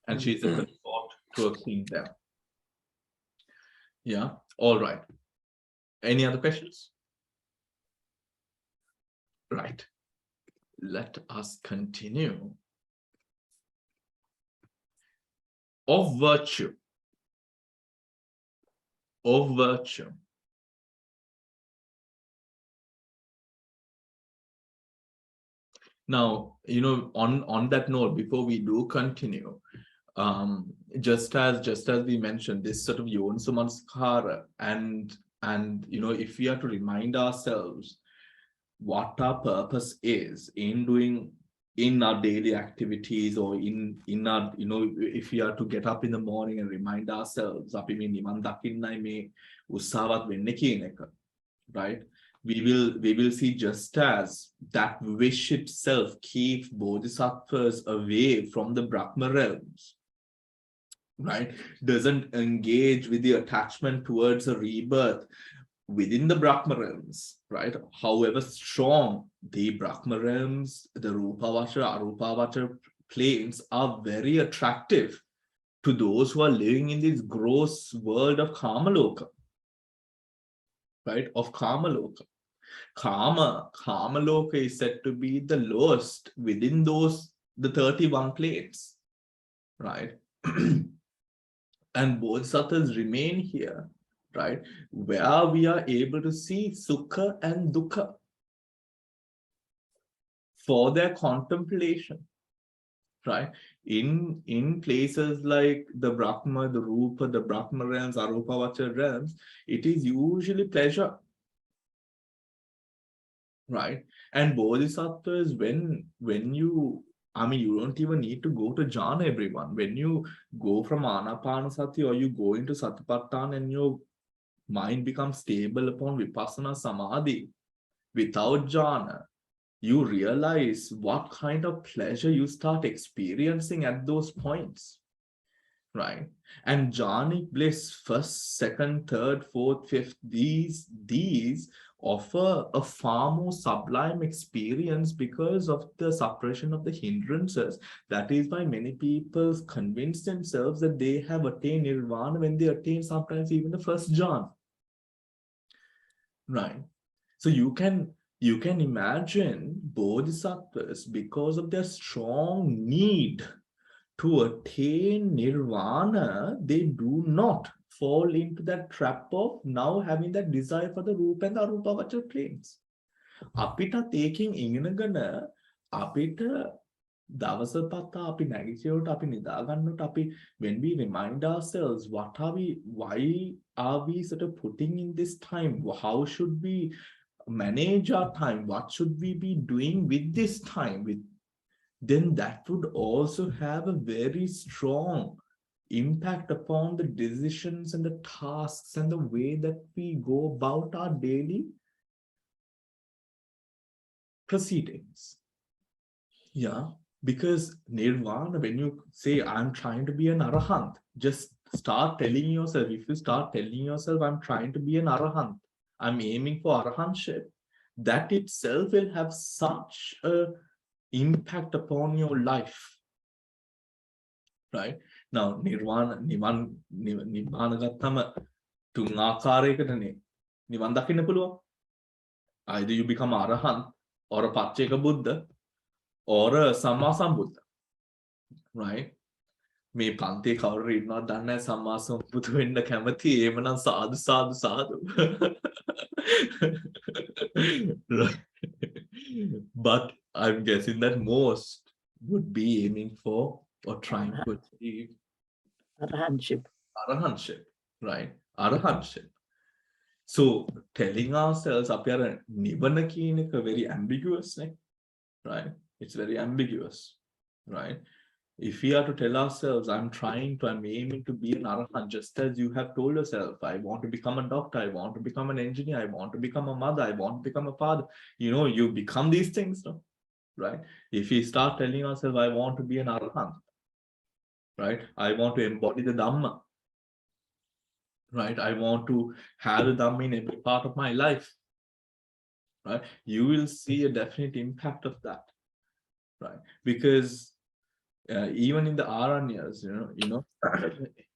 And she is a consort to a king there. Yeah, all right. Any other questions? Right. Let us continue. Of virtue. Of virtue. Now, on that note, before we do continue, just as we mentioned, this sort of Yonisomanskara, and if we are to remind ourselves what our purpose is in our daily activities, or in our, if we are to get up in the morning and remind ourselves, api me niman dakinnai me ussawat wenne කියන එක, right? We will see, just as that wish itself keeps bodhisattvas away from the Brahma realms, right? Doesn't engage with the attachment towards a rebirth within the Brahma realms, right? However strong the Brahma realms, the Rupavachara, Arupavachara planes are very attractive to those who are living in this gross world of Kamaloka, right? Of Kamaloka. Kamaloka is said to be the lowest within the 31 planes, right? And bodhisattvas remain here, right, where we are able to see sukha and dukkha for their contemplation, right? In places like the Brahma, the Rupa, the Brahma realms, Arupavachara realms, it is usually pleasure, right? And bodhisattvas, when you, you don't even need to go to jhana, everyone. When you go from anapanasati, or you go into satipatthana, and your mind becomes stable upon vipassana samadhi without jhana, you realize what kind of pleasure you start experiencing at those points, right? And jhanic bliss, first, second, third, fourth, fifth, these offer a far more sublime experience because of the suppression of the hindrances. That is why many people convince themselves that they have attained nirvana when they attain sometimes even the first jhana, right? So you can imagine bodhisattvas, because of their strong need to attain nirvana, they do not fall into that trap of now having that desire for the Rupa and the Arupavachara planes. Apita taking inganagana, apita Davasapata api negative api nidaganut api, when we remind ourselves why are we sort of putting in this time? How should we manage our time? What should we be doing with this time? Then that would also have a very strong impact upon the decisions and the tasks and the way that we go about our daily proceedings. Yeah, because nirvana, when you say, I'm trying to be an arahant, just start telling yourself, if you start telling yourself, I'm trying to be an arahant, I'm aiming for arahantship, that itself will have such a impact upon your life, right? Now, nirvana gattama tun aakarayakatane nivan dakinna puluwan. Either you become arahant, or a pacceka buddha, or a samma sambuddha, right? මේ පන්තියේ කවුරු ඉන්නවද දන්නේ නැහැ, සම්මා සම්බුදු වෙන්න කැමති. එහෙමනම් සාදු සාදු සාදු. But I'm guessing that most would be aiming for or trying to achieve arahantship, right? Arahantship. So telling ourselves appear nibana කියන එක very ambiguous, right? It's very ambiguous, right? If we are to tell ourselves, I'm aiming to be an arahant, just as you have told yourself, I want to become a doctor, I want to become an engineer, I want to become a mother, I want to become a father. You become these things, no? Right? If we start telling ourselves, I want to be an arahant, right? I want to embody the Dhamma, right? I want to have the Dhamma in every part of my life, right? You will see a definite impact of that, right? Because even in the Aranyas,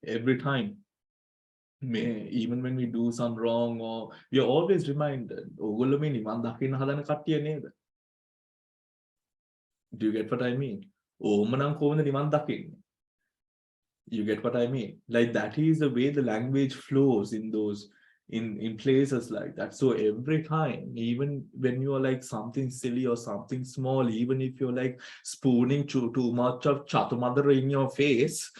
every time, even when we do some wrong, or we are always reminded, "Ogollo me niwan dakinna hadana kattiya neda?" Do you get what I mean? "Ohoma nan kohonda niwan dakinne?" You get what I mean? Like that is the way the language flows in those in places like that. So every time, even when you are like something silly or something small, even if you're like spooning too much of chatumadara in your face,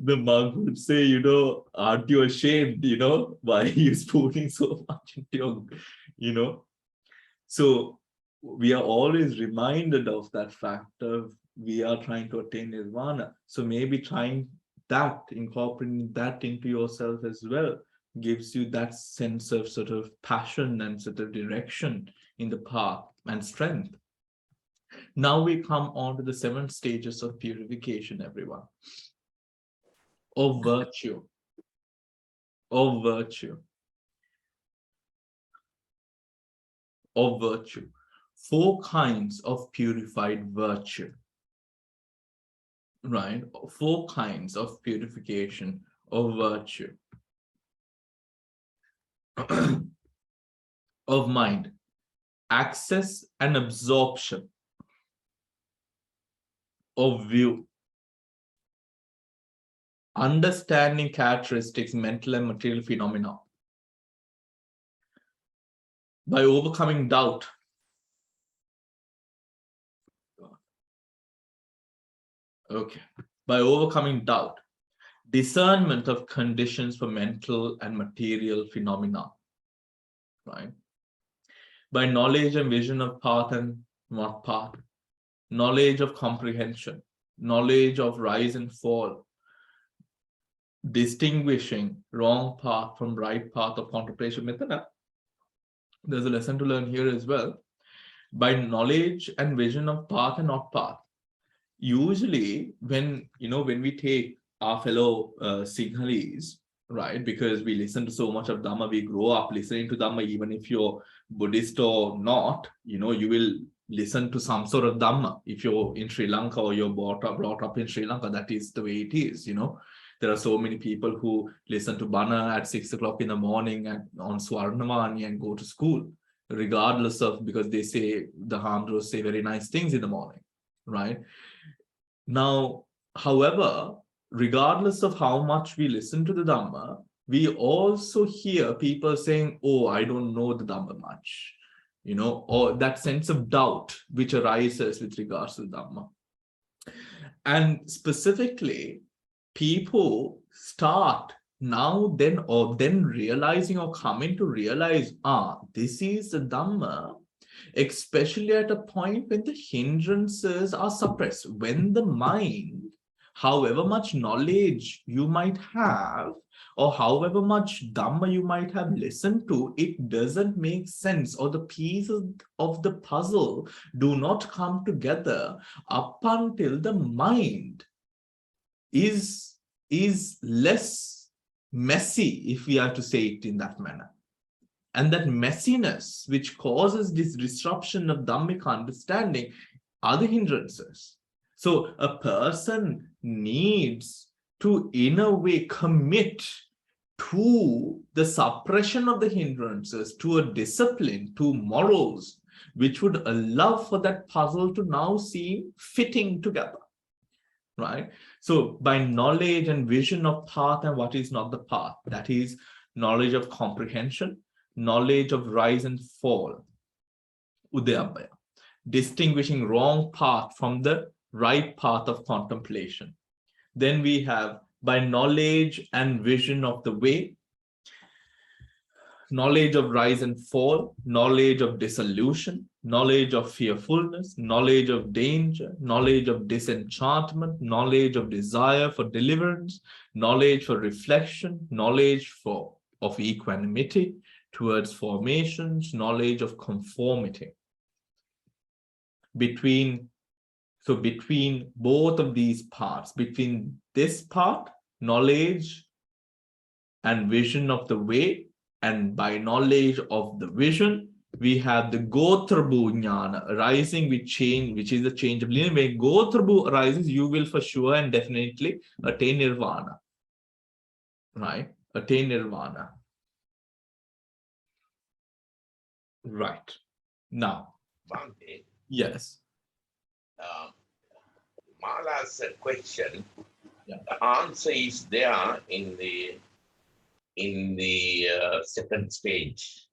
the monk would say, aren't you ashamed, why are you spooning so much into your, So we are always reminded of that fact of we are trying to attain nirvana. So maybe incorporating that into yourself as well, gives you that sense of sort of passion and sort of direction in the path and strength. Now we come on to the 7 stages of purification, everyone. Of virtue. Of virtue. Of virtue. 4 kinds of purified virtue. Right? 4 kinds of purification of virtue. Of mind. Access and absorption. Of view. Understanding characteristics, mental and material phenomena. By overcoming doubt. Okay. By overcoming doubt. Discernment of conditions for mental and material phenomena. Right? By knowledge and vision of path and not path. Knowledge of comprehension. Knowledge of rise and fall. Distinguishing wrong path from right path of contemplation. There's a lesson to learn here as well. By knowledge and vision of path and not path. Usually when we take our fellow Sinhalese, right, because we listen to so much of Dhamma, we grow up listening to Dhamma, even if you're Buddhist or not, you will listen to some sort of Dhamma. If you're in Sri Lanka or you're brought up in Sri Lanka, that is the way it is, There are so many people who listen to Bana at 6 o'clock in the morning and on Swarnavani and go to school, regardless of, because they say, the Hamdros say very nice things in the morning, right? Now, however, regardless of how much we listen to the Dhamma, we also hear people saying, oh, I don't know the Dhamma much, or that sense of doubt which arises with regards to the Dhamma. And specifically, people start now then realizing or coming to realize, this is the Dhamma, especially at a point when the hindrances are suppressed, when the mind, however much knowledge you might have, or however much Dhamma you might have listened to, it doesn't make sense, or the pieces of the puzzle do not come together up until the mind is less messy, if we are to say it in that manner. And that messiness, which causes this disruption of Dhammic understanding, are the hindrances. So a person needs to, in a way, commit to the suppression of the hindrances, to a discipline, to morals, which would allow for that puzzle to now seem fitting together. Right? So by knowledge and vision of path and what is not the path, that is knowledge of comprehension, knowledge of rise and fall, Udayabhaya, distinguishing wrong path from the right path of contemplation. Then we have by knowledge and vision of the way, knowledge of rise and fall, knowledge of dissolution, knowledge of fearfulness, knowledge of danger, knowledge of disenchantment, knowledge of desire for deliverance, knowledge for reflection, knowledge of equanimity towards formations, knowledge of conformity. Between both of these parts, between this part, knowledge and vision of the way, and by knowledge of the vision, we have the Gotrabhu Jnana arising with change, which is the change of linear. When Gotrabhu arises, you will for sure and definitely attain Nirvana. Right? Attain Nirvana. Right. Now. Bhante, Yes. Mala's question, Yeah. the answer is there in the second stage.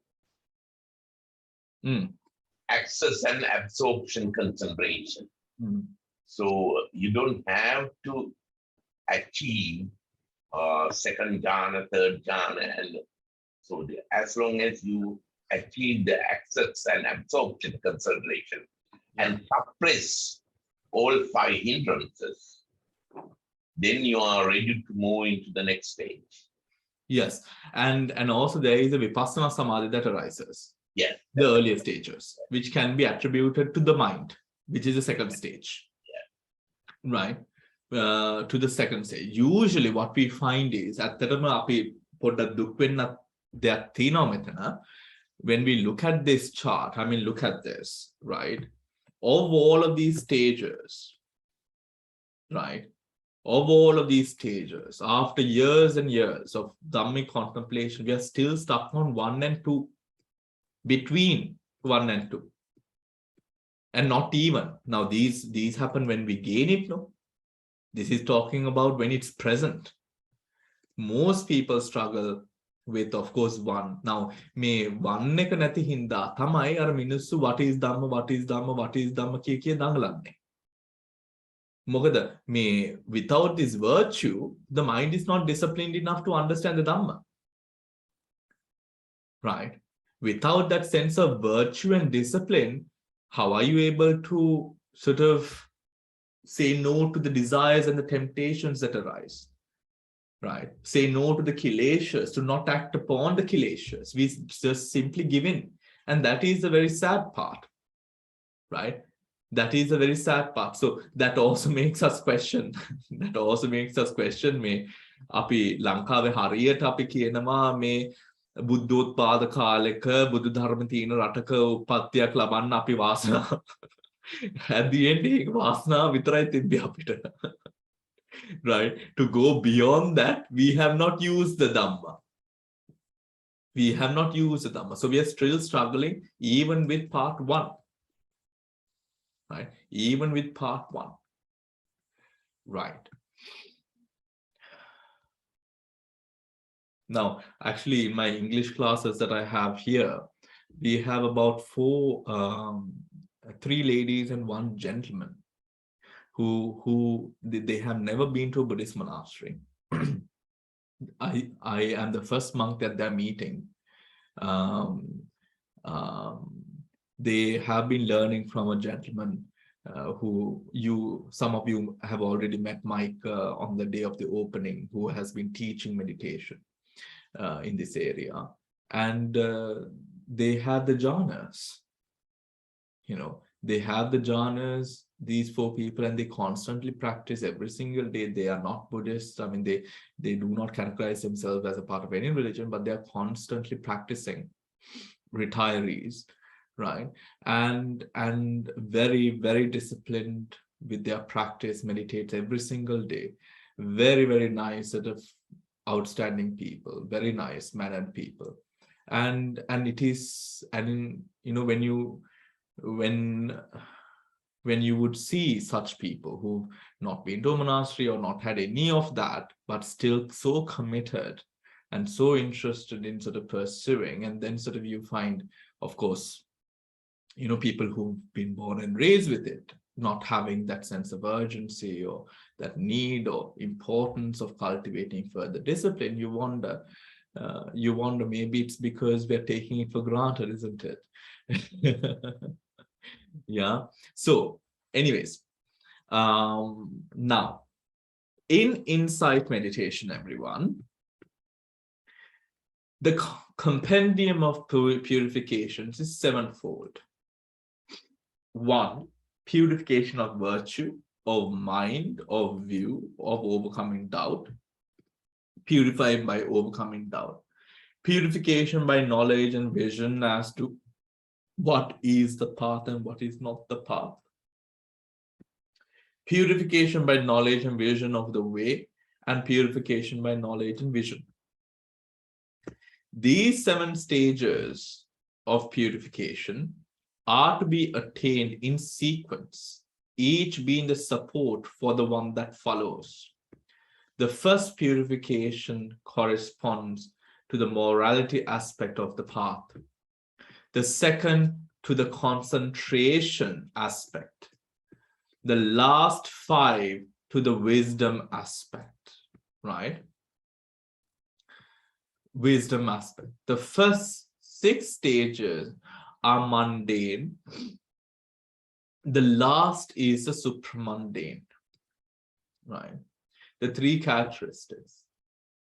Access and absorption concentration. So you don't have to achieve second jhana, third jhana, and so as long as you achieve the access and absorption concentration and suppress all 5 hindrances, then you are ready to move into the next stage. Yes, and also there is a vipassana samadhi that arises. Yeah. The earlier stages, which can be attributed to the mind, which is the second stage. Yeah. Right. To the second stage. Usually what we find is at when we look at this chart, I mean, look at this, right? Of all of these stages, right? Of all of these stages, after years and years of Dhammic contemplation, we are still stuck on 1 and 2, between 1 and 2. And not even. Now, these happen when we gain it, no? This is talking about when it's present. Most people struggle with, of course, 1. Now, me 1 එක නැති හින්දා තමයි අර මිනිස්සු what is Dhamma, what is Dhamma, what is Dhamma කිය දඟලන්නේ. මොකද මේ without this virtue, the mind is not disciplined enough to understand the Dhamma. Right? Without that sense of virtue and discipline, how are you able to sort of say no to the desires and the temptations that arise? Right? Say no to the kileshas, to not act upon the kileshas. We just simply give in. And that is the very sad part. Right? That is a very sad part. So that also makes us question. That also makes us question me. Api Lankawe hariyata api kiyenama me බුද්ධෝත්පාද කාලෙක බුදු ධර්ම තියෙන රටක උප්පත්තියක් ලබන්න අපි වාසනාව at the end ඒක වාසනාව විතරයි තිබ්බේ අපිට. Right? To go beyond that, we have not used the Dhamma. We have not used the Dhamma. So we are still struggling even with part 1. Right? Even with part 1. Right. Now, actually, in my English classes that I have here, we have about 3 ladies and 1 gentleman who they have never been to a Buddhist monastery. I am the first monk that they're meeting. They have been learning from a gentleman who some of you have already met, Mike, on the day of the opening, who has been teaching meditation in this area. And they have the jhanas. You know, they have the jhanas, these 4 people, and they constantly practice every single day. They are not Buddhists. I mean, they do not categorize themselves as a part of any religion, but they are constantly practicing, retirees, right? And very, very disciplined with their practice, meditates every single day. Very, very nice sort of outstanding people, very nice mannered people. And it is, and you know, when you would see such people who've not been to a monastery or not had any of that, but still so committed and so interested in sort of pursuing, and then sort of you find, of course, you know, people who've been born and raised with it, not having that sense of urgency or that need or importance of cultivating further discipline, you wonder maybe it's because we're taking it for granted, isn't it? Yeah. So anyways, now in insight meditation, everyone, the compendium of purifications is sevenfold. 1, purification of virtue, of mind, of view, of overcoming doubt. Purifying by overcoming doubt. Purification by knowledge and vision as to what is the path and what is not the path. Purification by knowledge and vision of the way, and purification by knowledge and vision. These 7 stages of purification are to be attained in sequence, each being the support for the one that follows. The first purification corresponds to the morality aspect of the path. The second to the concentration aspect. The last 5 to the wisdom aspect, right? Wisdom aspect. The first 6 stages are mundane. The last is the supramundane, right? The 3 characteristics.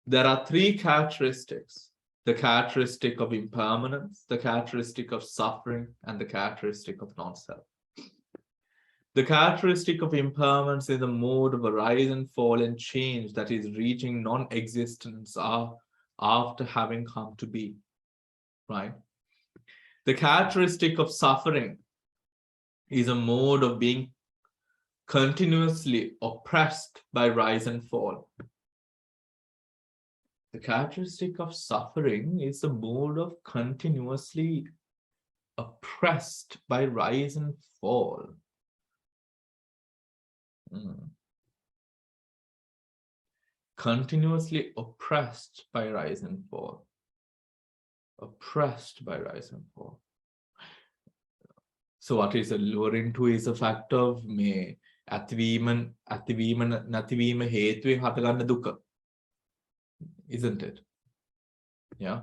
There are 3 characteristics: the characteristic of impermanence, the characteristic of suffering, and the characteristic of non-self. The characteristic of impermanence is the mode of arise and fall and change that is reaching non-existence after having come to be, right? The characteristic of suffering is a mode of being continuously oppressed by rise and fall. The characteristic of suffering is the mode of continuously oppressed by rise and fall. Continuously oppressed by rise and fall. Oppressed by rise and fall. So what is alluring to is the fact of me ඇතිවීම නැතිවීම හේතුවෙන් හටගන්න දුක. Isn't it? Yeah.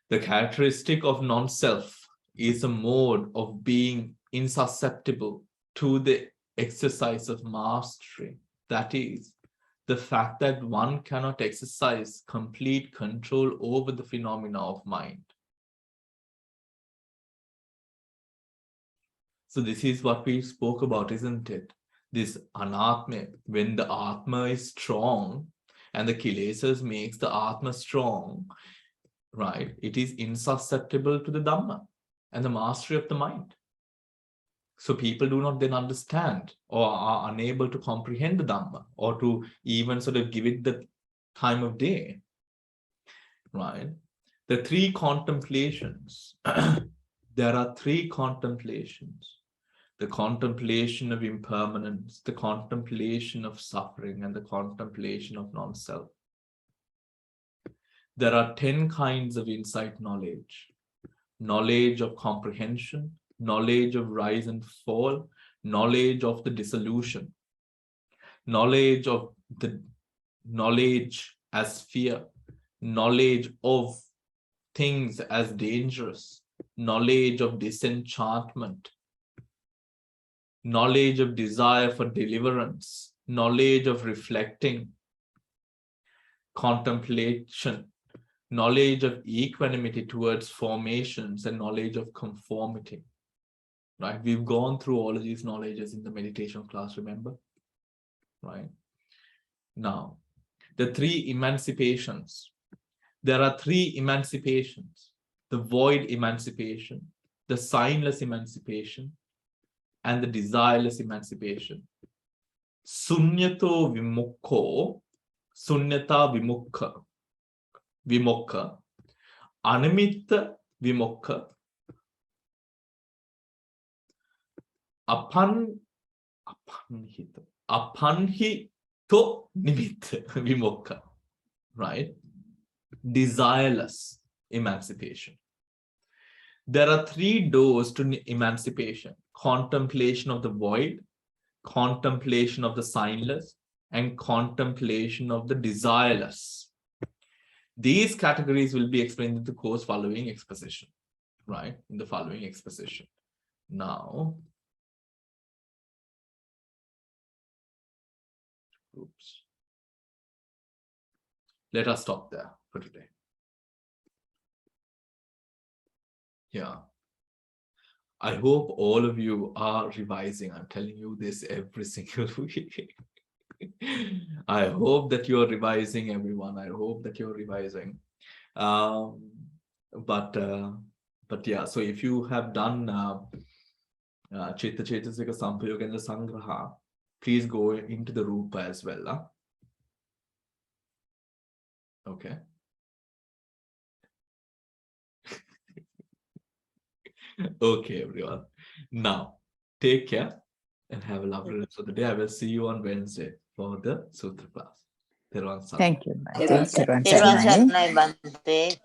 The characteristic of non-self is a mode of being insusceptible to the exercise of mastery. That is, the fact that one cannot exercise complete control over the phenomena of mind. So this is what we spoke about, isn't it? This anatma, when the atma is strong and the kilesas makes the atma strong, right? It is insusceptible to the Dhamma and the mastery of the mind. So people do not then understand or are unable to comprehend the Dhamma or to even sort of give it the time of day, right? The 3 contemplations, there are 3 contemplations. The contemplation of impermanence, the contemplation of suffering, and the contemplation of non-self. There are 10 kinds of insight knowledge. Knowledge of comprehension, knowledge of rise and fall, knowledge of the dissolution, knowledge of the knowledge as fear, knowledge of things as dangerous, knowledge of disenchantment, knowledge of desire for deliverance, knowledge of reflecting, contemplation, knowledge of equanimity towards formations, and knowledge of conformity. Right? We've gone through all of these knowledges in the meditation class, remember? Right? Now, the 3 emancipations. There are 3 emancipations: the void emancipation, the signless emancipation, and the desireless emancipation. Sunyato vimukho, sunyata vimukha, vimokha, animitta vimokha, apanhito nimitta vimokha, right? Desireless emancipation. There are 3 doors to emancipation: contemplation of the void, contemplation of the signless, and contemplation of the desireless. These categories will be explained in the course following exposition, right? In the following exposition. Now, oops. Let us stop there for today. Yeah. I hope all of you are revising. I'm telling you this every single week. I hope that you're revising, everyone. I hope that you're revising. But yeah, so if you have done Chitta Chetasika Sampayogena Sangraha, please go into the Rupa as well. Okay. Okay, everyone. Now, take care and have a lovely rest of the day. I will see you on Wednesday for the Sutra class. Thank you. Thank you. Bhante. Thank you. Bhante.